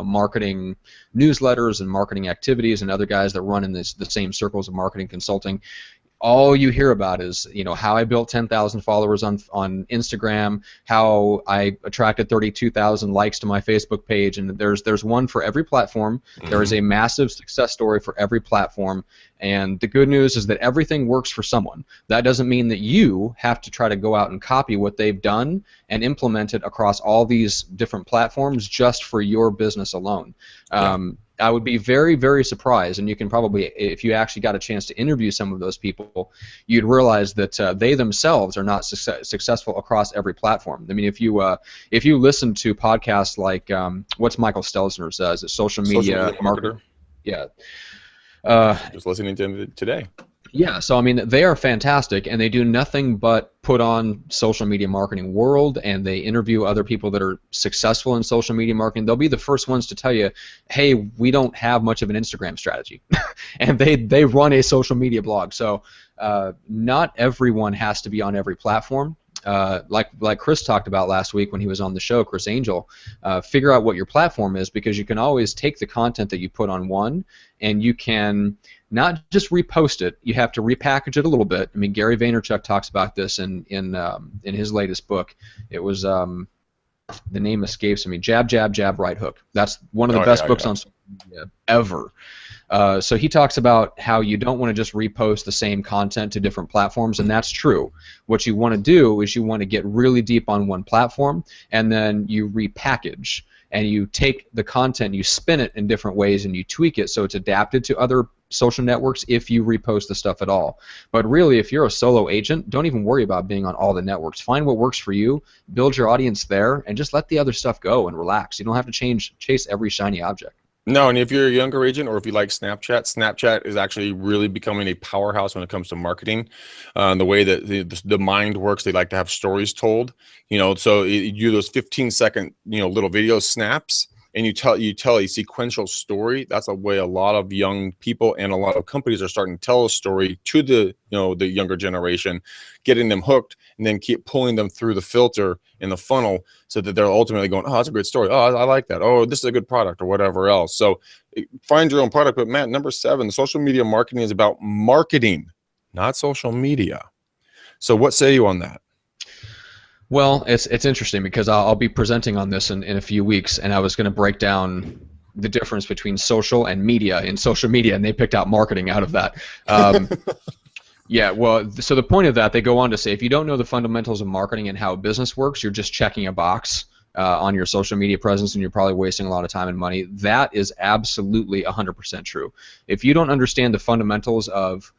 marketing newsletters and marketing activities, and other guys that run in the same circles of marketing consulting. All you hear about is, how I built 10,000 followers on Instagram, how I attracted 32,000 likes to my Facebook page, and there's one for every platform. Mm-hmm. There is a massive success story for every platform, and the good news is that everything works for someone. That doesn't mean that you have to try to go out and copy what they've done and implement it across all these different platforms just for your business alone. Yeah. I would be very, very surprised, and you can probably, if you actually got a chance to interview some of those people, you'd realize that they themselves are not successful across every platform. I mean, if you listen to podcasts like what's Michael Stelzner says, it's social media marketer. Yeah. Just listening to him today. Yeah, so I mean, they are fantastic, and they do nothing but put on social media marketing world, and they interview other people that are successful in social media marketing. They'll be the first ones to tell you, hey, we don't have much of an Instagram strategy, and they run a social media blog. So not everyone has to be on every platform. Like Chris talked about last week when he was on the show, Chris Angel, figure out what your platform is, because you can always take the content that you put on one, and you can not just repost it, you have to repackage it a little bit. I mean, Gary Vaynerchuk talks about this in his latest book. It was the name escapes me. Jab, jab, jab, right hook. That's one of the best books on social media ever. So he talks about how you don't want to just repost the same content to different platforms, and that's true. What you want to do is you want to get really deep on one platform, and then you repackage, and you take the content, you spin it in different ways, and you tweak it so it's adapted to other social networks if you repost the stuff at all. But really, if you're a solo agent, don't even worry about being on all the networks. Find what works for you, build your audience there, and just let the other stuff go and relax. You don't have to chase every shiny object. No, and if you're a younger agent, or if you like Snapchat, Snapchat is actually really becoming a powerhouse when it comes to marketing. The way that the mind works, they like to have stories told. So you do those 15-second little video snaps, and you tell a sequential story. That's a way a lot of young people and a lot of companies are starting to tell a story to the the younger generation, getting them hooked, and then keep pulling them through the filter in the funnel, so that they're ultimately going, oh, that's a great story. Oh, I like that. Oh, this is a good product, or whatever else. So find your own product. But Matt, number 7, social media marketing is about marketing, not social media. So what say you on that? Well, it's interesting, because I'll be presenting on this in a few weeks, and I was going to break down the difference between social and media in social media, and they picked out marketing out of that. Yeah, well, so the point of that, they go on to say, if you don't know the fundamentals of marketing and how a business works, you're just checking a box on your social media presence, and you're probably wasting a lot of time and money. That is absolutely 100% true. If you don't understand the fundamentals of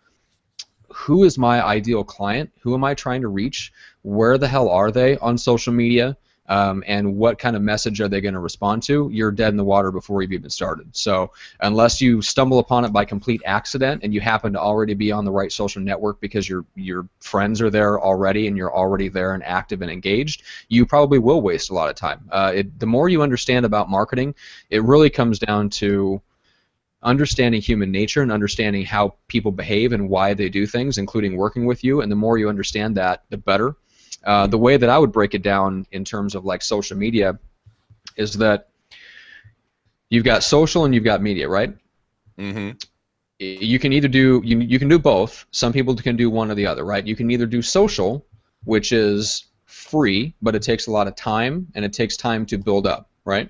who is my ideal client, who am I trying to reach, where the hell are they on social media, and what kind of message are they going to respond to, you're dead in the water before you've even started. So unless you stumble upon it by complete accident and you happen to already be on the right social network because your friends are there already and you're already there and active and engaged, you probably will waste a lot of time. The more you understand about marketing, it really comes down to understanding human nature and understanding how people behave and why they do things, including working with you. And the more you understand that, the better. The way that I would break it down in terms of like social media is that you've got social and you've got media, right? Mm-hmm. You can either do you can do both. Some people can do one or the other, right? You can either do social, which is free, but it takes a lot of time and it takes time to build up, right?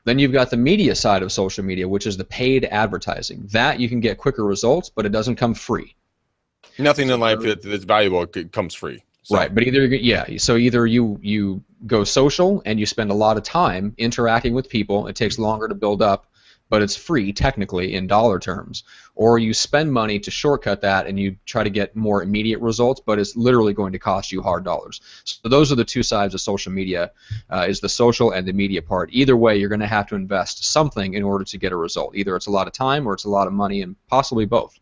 Then you've got the media side of social media, which is the paid advertising. That you can get quicker results, but it doesn't come free. Nothing in life that's valuable comes free. So. Right, but either you go social and you spend a lot of time interacting with people. It takes longer to build up, but it's free technically in dollar terms. Or you spend money to shortcut that and you try to get more immediate results, but it's literally going to cost you hard dollars. So those are the two sides of social media, is the social and the media part. Either way, you're going to have to invest something in order to get a result. Either it's a lot of time or it's a lot of money, and possibly both.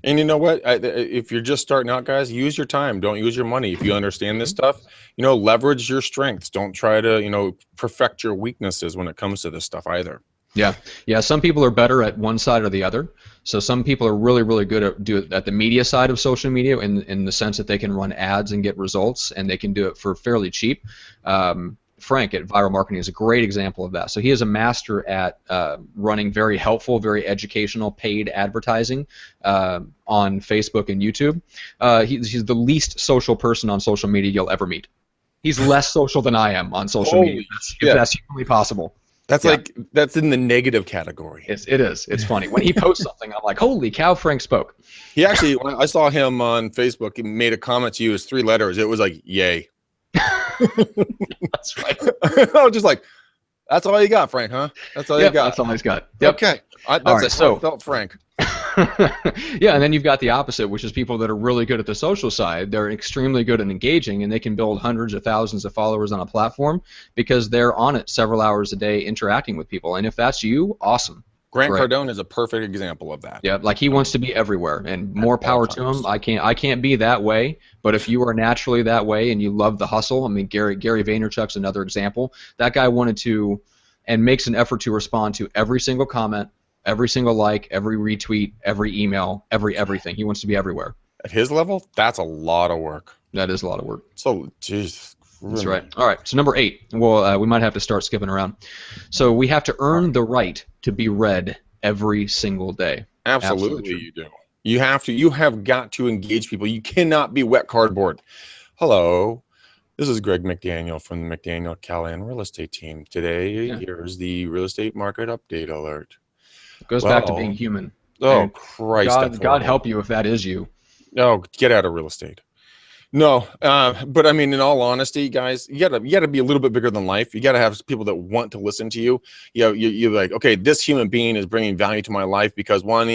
And you know what? If you're just starting out, guys, use your time. Don't use your money. If you understand this stuff, leverage your strengths. Don't try to, perfect your weaknesses when it comes to this stuff either. Yeah. Some people are better at one side or the other. So some people are really, really good at the media side of social media in the sense that they can run ads and get results, and they can do it for fairly cheap. Frank at Viral Marketing is a great example of that. So he is a master at running very helpful, very educational paid advertising on Facebook and YouTube. He's the least social person on social media you'll ever meet. He's less social than I am on social media, if that's humanly possible. That's in the negative category. It is. It's funny. When he posts something, I'm like, holy cow, Frank spoke. He actually, when I saw him on Facebook, he made a comment to you. It was 3 letters. It was like, yay. That's right. I was just like, that's all you got, Frank, huh? That's all you got. That's all he's got. Yep. Okay. That's it. So felt Frank. Yeah, and then you've got the opposite, which is people that are really good at the social side. They're extremely good at engaging, and they can build hundreds of thousands of followers on a platform because they're on it several hours a day interacting with people. And if that's you, awesome. Grant Cardone is a perfect example of that. Yeah, like he wants to be everywhere, and more power to him. I can't be that way, but if you are naturally that way and you love the hustle, I mean, Gary Vaynerchuk's another example. That guy wanted to, and makes an effort to respond to every single comment, every single like, every retweet, every email, everything. He wants to be everywhere. At his level, that's a lot of work. That is a lot of work. So, jeez. That's right. All right, so number 8. Well, we might have to start skipping around. So we have to earn the right to be read every single day. Absolutely you do. You have to. You have got to engage people. You cannot be wet cardboard. Hello. This is Greg McDaniel from the McDaniel Callahan Real Estate Team. Today, here's the real estate market update alert. It goes back to being human. Oh, and Christ. God help you if that is you. No, get out of real estate. No, but I mean, in all honesty, guys, you gotta be a little bit bigger than life. You gotta have people that want to listen to you. You're like, okay, this human being is bringing value to my life because one,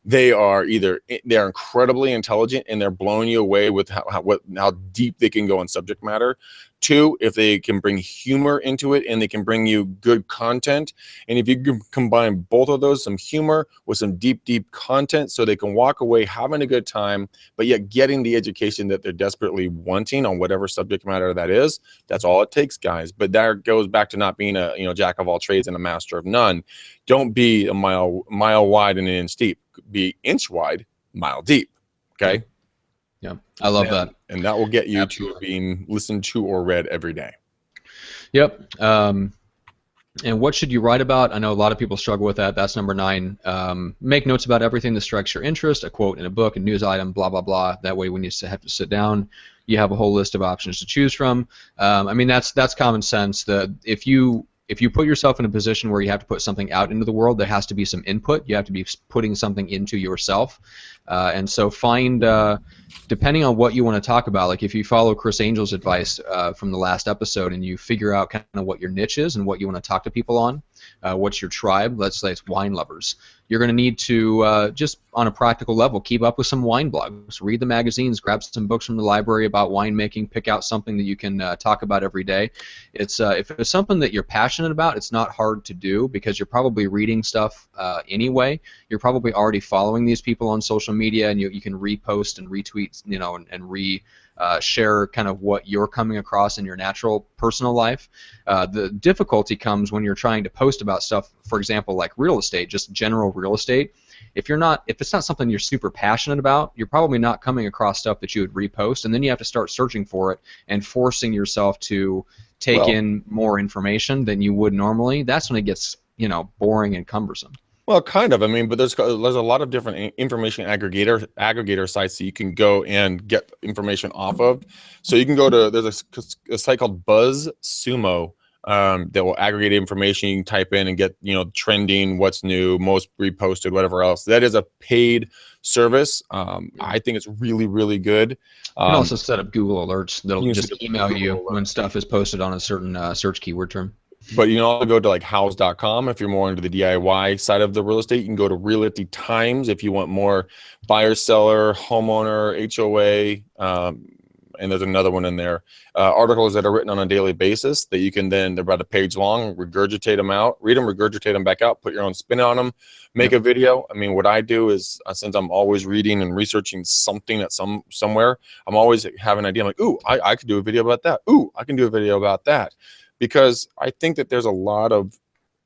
they're incredibly intelligent and they're blowing you away with how deep they can go in subject matter. 2, if they can bring humor into it and they can bring you good content. And if you can combine both of those, some humor with some deep content, so they can walk away having a good time, but yet getting the education that they're desperately wanting on whatever subject matter that is, that's all it takes, guys. But that goes back to not being a jack of all trades and a master of none. Don't be a mile wide and an inch deep. Be inch wide, mile deep. Okay. Yeah, I love that. And that will get you to being listened to or read every day. Yep. And what should you write about? I know a lot of people struggle with that. That's number 9. Make notes about everything that strikes your interest, a quote in a book, a news item, blah, blah, blah. That way when you have to sit down, you have a whole list of options to choose from. I mean, that's common sense. If you put yourself in a position where you have to put something out into the world, there has to be some input. You have to be putting something into yourself. And so find, depending on what you want to talk about, like if you follow Chris Angel's advice from the last episode and you figure out kind of what your niche is and what you want to talk to people on, What's your tribe? Let's say it's wine lovers. You're going to need to, just on a practical level, keep up with some wine blogs, read the magazines, grab some books from the library about winemaking, pick out something that you can talk about every day. It's if it's something that you're passionate about, it's not hard to do because you're probably reading stuff anyway. You're probably already following these people on social media, and you can repost and retweet, and share kind of what you're coming across in your natural personal life. The difficulty comes when you're trying to post about stuff, for example, like real estate, just general real estate. If it's not something you're super passionate about, you're probably not coming across stuff that you would repost, and then you have to start searching for it and forcing yourself to take in more information than you would normally. That's when it gets, boring and cumbersome. Well, kind of. I mean, but there's a lot of different information aggregator sites that you can go and get information off of. So you can go to, there's a site called BuzzSumo that will aggregate information. You can type in and get, trending, what's new, most reposted, whatever else. That is a paid service. I think it's really, really good. You can also set up Google alerts that'll just email you when stuff is posted on a certain search keyword term. But you can also go to like house.com if you're more into the DIY side of the real estate. You can go to Realty Times if you want more buyer, seller, homeowner, HOA, and there's another one in there. Articles that are written on a daily basis that you can then, they're about a page long, regurgitate them out, read them, regurgitate them back out, put your own spin on them, make a video. I mean, what I do is, since I'm always reading and researching something at somewhere, I'm always have an idea. I'm like, ooh, I could do a video about that. Ooh, I can do a video about that. Because I think that there's a lot of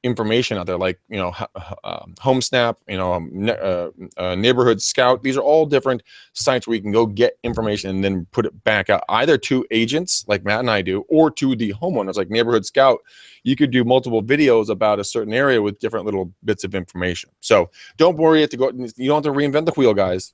information out there, like HomeSnap, Neighborhood Scout. These are all different sites where you can go get information and then put it back out, either to agents like Matt and I do, or to the homeowners like Neighborhood Scout. You could do multiple videos about a certain area with different little bits of information. So don't worry, you don't have to reinvent the wheel, guys.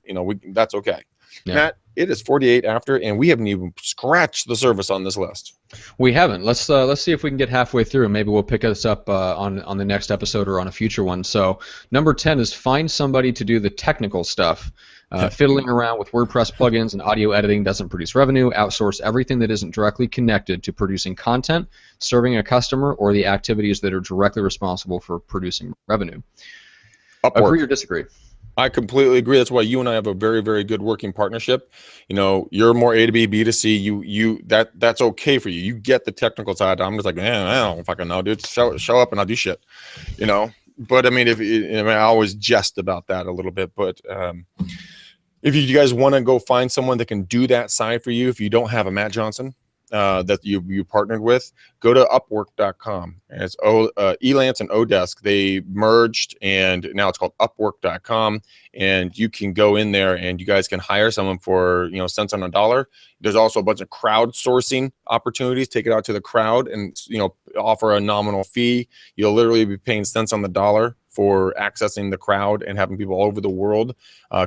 That's okay. Yeah. Matt, it is 48 after, and we haven't even scratched the surface on this list. We haven't. Let's see if we can get halfway through, and maybe we'll pick us up on the next episode or on a future one. So number 10 is find somebody to do the technical stuff. Fiddling around with WordPress plugins and audio editing doesn't produce revenue. Outsource everything that isn't directly connected to producing content, serving a customer, or the activities that are directly responsible for producing revenue. Upwork. Agree or disagree? I completely agree. That's why you and I have a very, very good working partnership. You're more A to B, B to C. That's okay for you. You get the technical side. I'm just like, man, I don't fucking know, dude. Show up and I'll do shit. But I mean, I always jest about that a little bit. But if you guys want to go find someone that can do that side for you, if you don't have a Matt Johnson that you partnered with, go to Upwork.com. And it's Elance and Odesk. They merged, and now it's called Upwork.com. And you can go in there, and you guys can hire someone for cents on a dollar. There's also a bunch of crowdsourcing opportunities. Take it out to the crowd, and offer a nominal fee. You'll literally be paying cents on the dollar for accessing the crowd and having people all over the world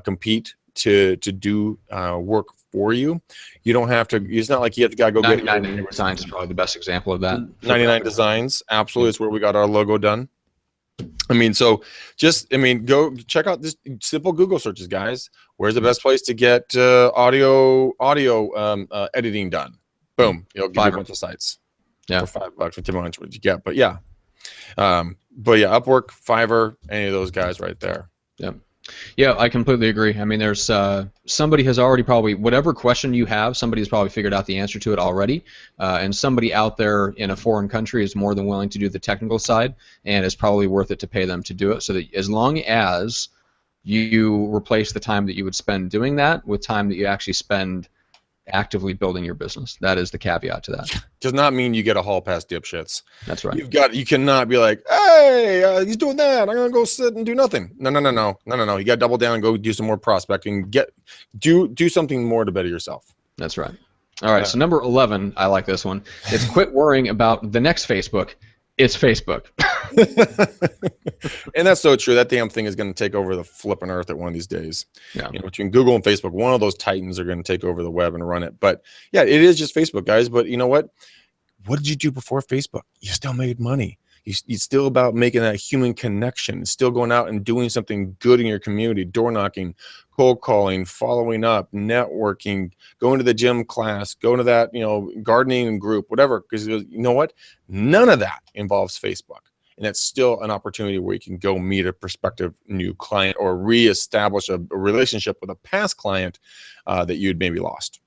compete to do work for you. You don't have to. It's not like you have to go 99 Designs is probably the best example of that. 99 Designs, absolutely, is where we got our logo done. I mean, go check out this simple Google searches, guys. Where's the best place to get audio editing done? Boom, you'll give you a bunch of sites. Yeah, for $5 or $10, what you get. But yeah, Upwork, Fiverr, any of those guys right there. Yeah. Yeah, I completely agree. I mean, there's somebody has already probably, whatever question you have, somebody's probably figured out the answer to it already, and somebody out there in a foreign country is more than willing to do the technical side, and it's probably worth it to pay them to do it. So that as long as you replace the time that you would spend doing that with time that you actually spend actively building your business. That is the caveat to that. Does not mean you get a hall pass, dipshits. That's right. You cannot be like, hey, he's doing that, I'm gonna go sit and do nothing. No. You got to double down and go do some more prospecting. Do something more to better yourself. That's right. All right. So number 11, I like this one. It's quit worrying about the next Facebook. It's Facebook. And that's so true. That damn thing is going to take over the flipping earth at one of these days. Yeah. Between Google and Facebook, one of those titans are going to take over the web and run it. But yeah, it is just Facebook, guys. But you know what? What did you do before Facebook? You still made money. It's still about making that human connection. It's still going out and doing something good in your community, door knocking, cold calling, following up, networking, going to the gym class, going to that, gardening group, whatever. Because you know what? None of that involves Facebook. and it's still an opportunity where you can go meet a prospective new client or reestablish a relationship with a past client that you'd maybe lost.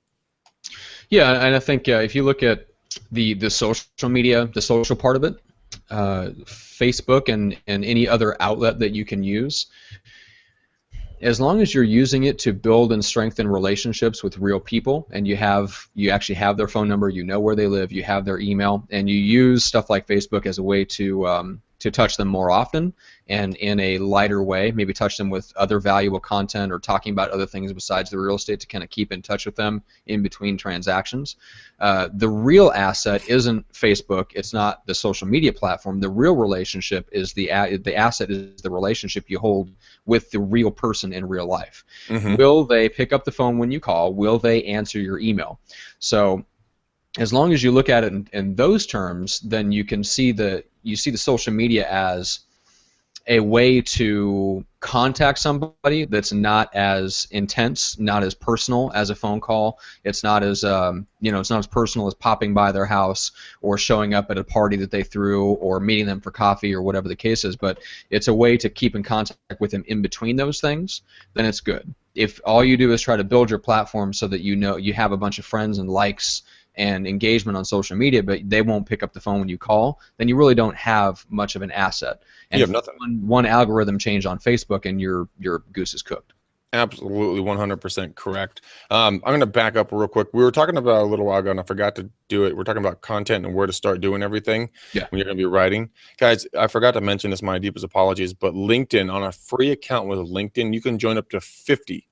Yeah, and I think if you look at the social media, the social part of it, Facebook and any other outlet that you can use, as long as you're using it to build and strengthen relationships with real people, and you actually have their phone number, you know where they live, you have their email, and you use stuff like Facebook as a way to touch them more often and in a lighter way, maybe touch them with other valuable content or talking about other things besides the real estate to kind of keep in touch with them in between transactions. The real asset isn't Facebook, it's not the social media platform. The real relationship is the asset is the relationship you hold with the real person in real life. Mm-hmm. Will they pick up the phone when you call? Will they answer your email? So as long as you look at it in those terms, then you can see the social media as a way to contact somebody that's not as intense, not as personal as a phone call. It's not as it's not as personal as popping by their house or showing up at a party that they threw or meeting them for coffee or whatever the case is. But it's a way to keep in contact with them in between those things. Then it's good. If all you do is try to build your platform so that you have a bunch of friends and likes and engagement on social media, but they won't pick up the phone when you call, then you really don't have much of an asset. And you have nothing. One algorithm change on Facebook and your goose is cooked. Absolutely, 100% correct. I'm going to back up real quick. We were talking about a little while ago, and I forgot to do it. We're talking about content and where to start doing everything when you're going to be writing. Guys, I forgot to mention this, my deepest apologies, but LinkedIn, on a free account with LinkedIn, you can join up to 50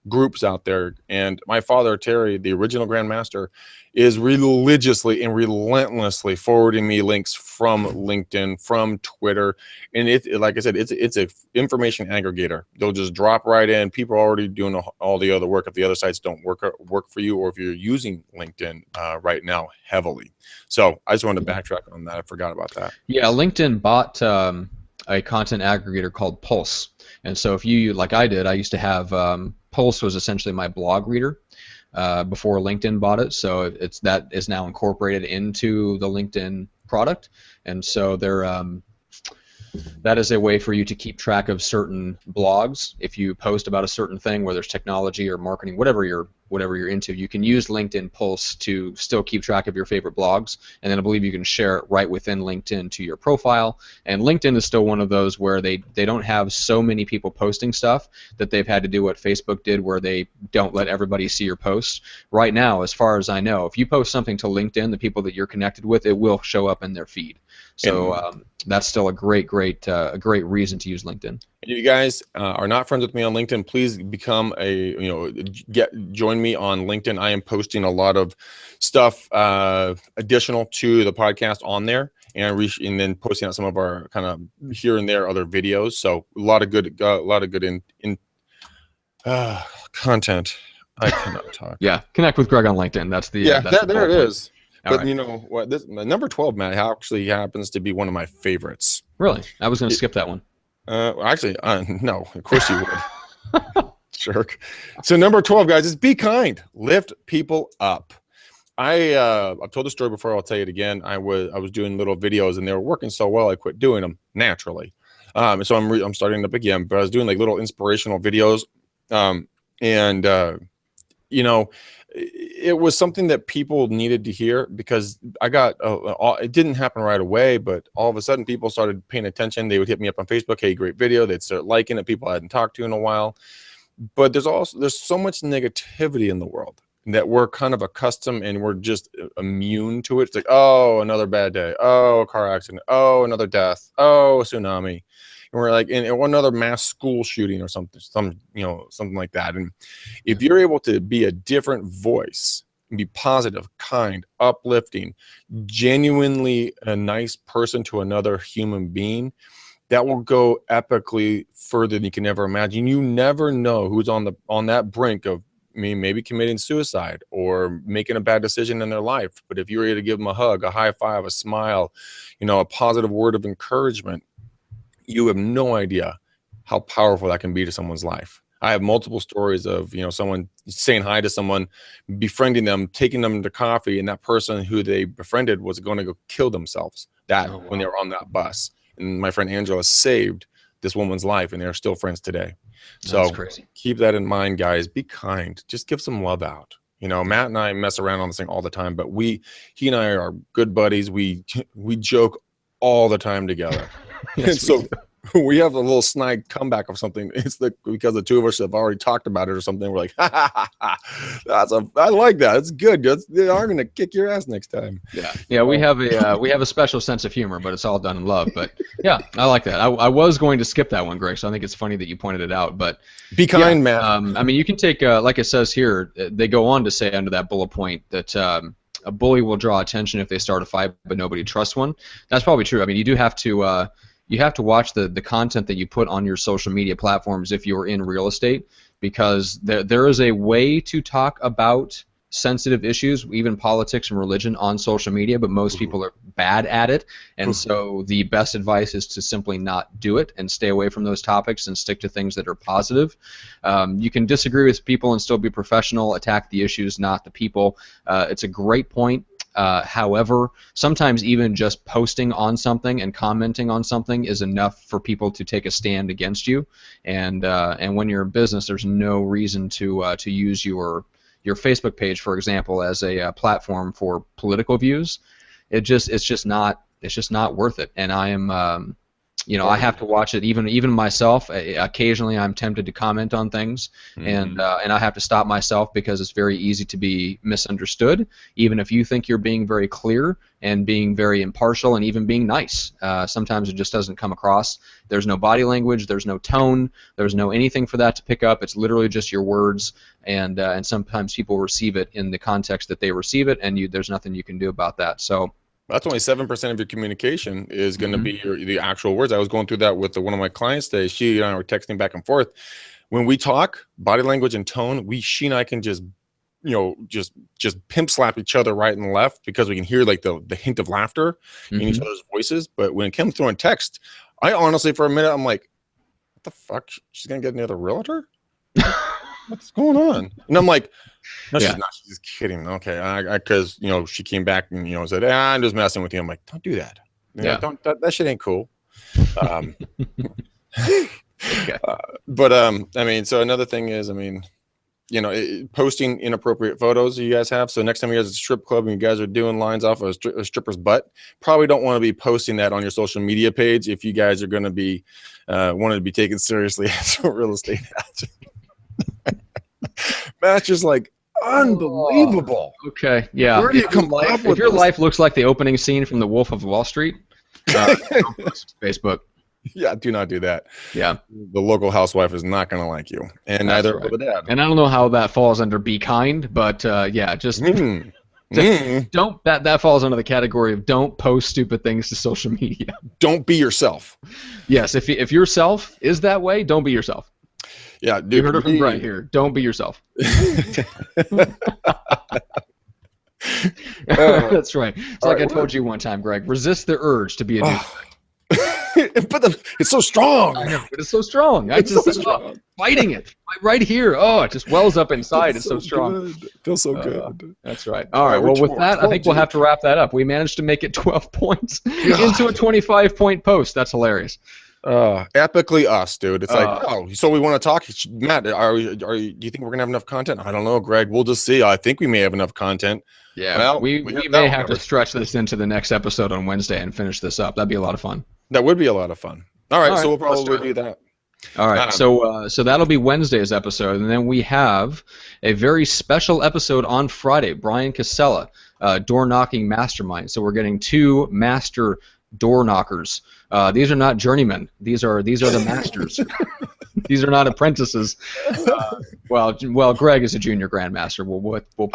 groups out there. And my father, Terry, the original Grandmaster, is religiously and relentlessly forwarding me links from LinkedIn, from Twitter. And like I said, it's a information aggregator. They'll just drop right in. People are already doing all the other work if the other sites don't work for you, or if you're using LinkedIn right now heavily. So I just wanted to backtrack on that. I forgot about that. Yeah, LinkedIn bought a content aggregator called Pulse. And so if you, like I did, I used to have Pulse was essentially my blog reader before LinkedIn bought it. So that is now incorporated into the LinkedIn product. And so that is a way for you to keep track of certain blogs. If you post about a certain thing, whether it's technology or marketing, whatever you're into, you can use LinkedIn Pulse to still keep track of your favorite blogs, and then I believe you can share it right within LinkedIn to your profile. And LinkedIn is still one of those where they don't have so many people posting stuff that they've had to do what Facebook did, where they don't let everybody see your posts. Right now, as far as I know, if you post something to LinkedIn, the people that you're connected with, it will show up in their feed. So that's still a great reason to use LinkedIn. If you guys are not friends with me on LinkedIn, please become join me on LinkedIn. I am posting a lot of stuff additional to the podcast on there, and then posting out some of our kind of here and there other videos. So a lot of good content. I cannot talk. Yeah, connect with Greg on LinkedIn. That's the there it is. All but right. You know what? This number 12, Matt, actually happens to be one of my favorites. Really? I was going to skip that one. Actually, no. Of course you would. Jerk. So number 12, guys, is be kind. Lift people up. I've told the story before. I'll tell you it again. I was doing little videos, and they were working so well, I quit doing them naturally. So I'm starting up again. But I was doing like little inspirational videos, it was something that people needed to hear, because I got it didn't happen right away, but all of a sudden people started paying attention. They would hit me up on Facebook, hey, great video. They'd start liking it. People I hadn't talked to in a while. But there's so much negativity in the world that we're kind of accustomed, and we're just immune to it. It's like, oh, another bad day. Oh, a car accident. Oh, another death. Oh, a tsunami. And we're like in another mass school shooting or something like that. And if you're able to be a different voice and be positive, kind, uplifting, genuinely a nice person to another human being, that will go epically further than you can ever imagine. You never know who's on that brink of maybe committing suicide or making a bad decision in their life. But if you're able to give them a hug, a high five, a smile, a positive word of encouragement, you have no idea how powerful that can be to someone's life. I have multiple stories of, someone saying hi to someone, befriending them, taking them to coffee, and that person who they befriended was going to go kill themselves when they were on that bus. And my friend Angela saved this woman's life, and they're still friends today. That's crazy. Keep that in mind, guys. Be kind. Just give some love out. Matt and I mess around on this thing all the time, but he and I are good buddies. We joke all the time together. Yes, and so we have a little snide comeback of something. It's because the two of us have already talked about it or something. We're like, ha, ha, ha, ha. I like that. It's good. They are going to kick your ass next time. Yeah. We have a special sense of humor, but it's all done in love. But yeah, I like that. I was going to skip that one, Greg. So I think it's funny that you pointed it out. But be kind, Matt. I mean, you can take like it says here. They go on to say under that bullet point that a bully will draw attention if they start a fight, but nobody trusts one. That's probably true. I mean, you do have to. You have to watch the content that you put on your social media platforms if you're in real estate, because there is a way to talk about sensitive issues, even politics and religion, on social media, but most people are bad at it, and so the best advice is to simply not do it and stay away from those topics and stick to things that are positive. You can disagree with people and still be professional, attack the issues, not the people. It's a great point. However, sometimes even just posting on something and commenting on something is enough for people to take a stand against you. And when you're in business, there's no reason to use your Facebook page, for example, as a platform for political views. It's just not worth it. And I am. I have to watch it. Even myself, occasionally I'm tempted to comment on things, and I have to stop myself because it's very easy to be misunderstood. Even if you think you're being very clear and being very impartial and even being nice, sometimes it just doesn't come across. There's no body language, there's no tone, there's no anything for that to pick up. It's literally just your words, and sometimes people receive it in the context that they receive it, and there's nothing you can do about that. So. That's only 7% of your communication is going to be the actual words. I was going through that with one of my clients today. She and I were texting back and forth. When we talk, body language and tone, she and I can just pimp slap each other right and left because we can hear like the hint of laughter in each other's voices. But when it comes through in text, I honestly, for a minute, I'm like, what the fuck? She's going to get another realtor? What's going on? And I'm like, no, she's not. She's just kidding. Okay, because she came back and said, I'm just messing with you. I'm like, don't do that. Don't. That shit ain't cool. But I mean, so another thing is, I mean, posting inappropriate photos you guys have. So next time you guys at a strip club and you guys are doing lines off of a stripper's butt, probably don't want to be posting that on your social media page if you guys are going to be wanted to be taken seriously as a real estate agent. That's just like unbelievable. Okay, yeah. Where do you come up with if your life looks like the opening scene from The Wolf of Wall Street, Facebook. Yeah, do not do that. Yeah. The local housewife is not going to like you, and neither will the dad. And I don't know how that falls under be kind, but yeah, just don't. That falls under the category of don't post stupid things to social media. Don't be yourself. Yes, if yourself is that way, don't be yourself. Yeah, dude, you heard it from Brett here. Don't be yourself. That's right. It's like I told you one time, Greg. Resist the urge to be a douchebag. But it's so strong. I know, but it's so strong. Fighting it right here. Oh, it just wells up inside. It's so strong. Good. It feels so good. That's right. All right. Well, with that, I think we'll have to wrap that up. We managed to make it 12 points into a 25-point post. That's hilarious. Epically us, dude. It's like, so we want to talk. Matt, do you think we're gonna have enough content? I don't know, Greg. We'll just see. I think we may have enough content. Yeah, well, we may have to stretch this into the next episode on Wednesday and finish this up. That'd be a lot of fun. That would be a lot of fun. All right, so we'll probably do that. All right, so that'll be Wednesday's episode, and then we have a very special episode on Friday. Brian Casella, door knocking mastermind. So we're getting 2 master door knockers. These are not journeymen. These are the masters. These are not apprentices. Well, Greg is a junior grandmaster. We'll put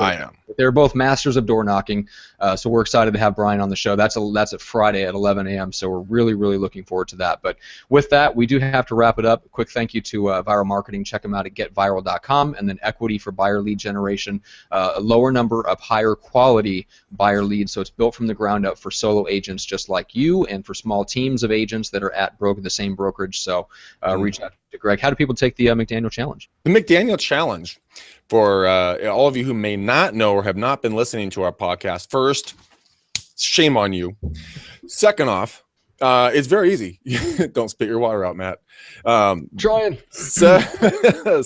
they're both masters of door knocking. So we're excited to have Brian on the show. That's at Friday at 11 a.m. So we're really, really looking forward to that. But with that, we do have to wrap it up. A quick thank you to Viral Marketing. Check them out at getviral.com, and then Equity for buyer lead generation, a lower number of higher quality buyer leads. So it's built from the ground up for solo agents just like you, and for small teams of agents that are at the same brokerage. So reach out to Greg. How do people take the McDaniel Challenge? The McDaniel Challenge, for all of you who may not know or have not been listening to our podcast, first, shame on you. Second off, it's very easy. Don't spit your water out, Matt. Trying. So,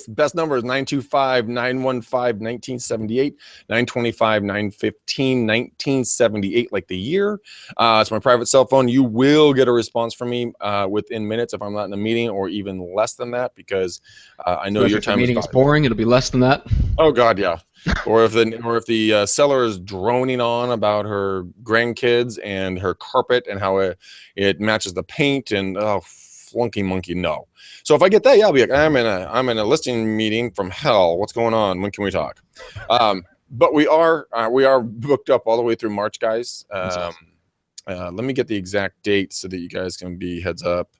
best number is 925-915-1978, 925-915-1978, like the year. It's my private cell phone. You will get a response from me within minutes if I'm not in a meeting, or even less than that, because I know your time is boring. It'll be less than that. Oh God, yeah. Or if the seller is droning on about her grandkids and her carpet and how it matches the paint, and flunky monkey, no. So if I get that, yeah, I'll be like, I'm in a listing meeting from hell. What's going on? When can we talk? But we are booked up all the way through March, guys. Let me get the exact date so that you guys can be heads up.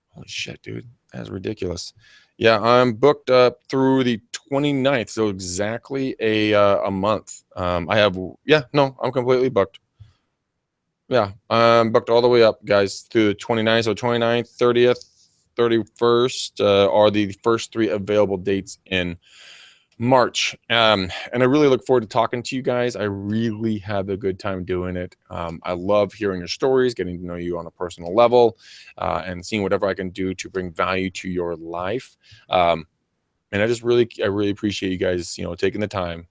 Holy shit, dude, that's ridiculous. Yeah, I'm booked up through the 29th, so exactly a month. I'm completely booked. Yeah, I'm booked all the way up, guys, through the 29th. So 29th, 30th, 31st are the first 3 available dates in March. And I really look forward to talking to you guys. I really have a good time doing it. I love hearing your stories, getting to know you on a personal level, and seeing whatever I can do to bring value to your life. And I really appreciate you guys, taking the time,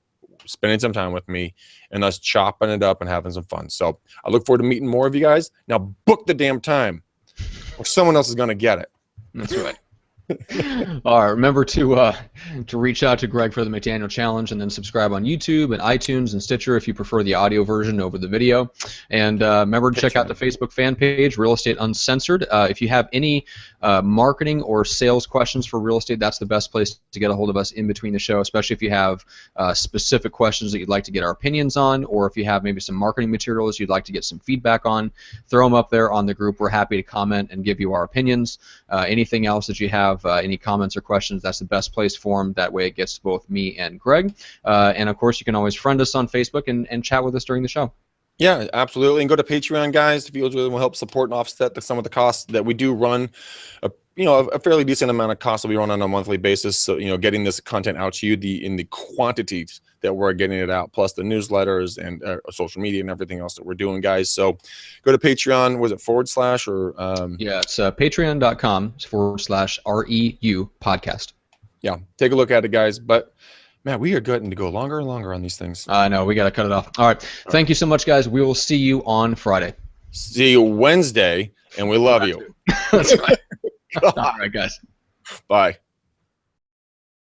spending some time with me, and us chopping it up and having some fun. So I look forward to meeting more of you guys. Now book the damn time, or someone else is going to get it. That's right. All right, remember to reach out to Greg for the McDaniel Challenge, and then subscribe on YouTube and iTunes and Stitcher if you prefer the audio version over the video. And remember to check out the Facebook fan page, Real Estate Uncensored. If you have any marketing or sales questions for real estate, that's the best place to get a hold of us in between the show, especially if you have specific questions that you'd like to get our opinions on, or if you have maybe some marketing materials you'd like to get some feedback on. Throw them up there on the group. We're happy to comment and give you our opinions. anything else that you have, any comments or questions, that's the best place for them. That way it gets to both me and Greg. And of course, you can always friend us on Facebook and chat with us during the show. Yeah, absolutely. And go to Patreon, guys. If you will help support and offset some of the costs that we do run. A fairly decent amount of costs that we run on a monthly basis. So, getting this content out to you in the quantities that we're getting it out, plus the newsletters and social media and everything else that we're doing, guys. So go to Patreon. Was it / or? Yeah, it's patreon.com/REU podcast. Yeah, take a look at it, guys. But man, we are getting to go longer and longer on these things. I know, we got to cut it off. All right. Thank you so much, guys. We will see you on Friday. See you Wednesday, and we love you. That's right. All right, guys. Bye.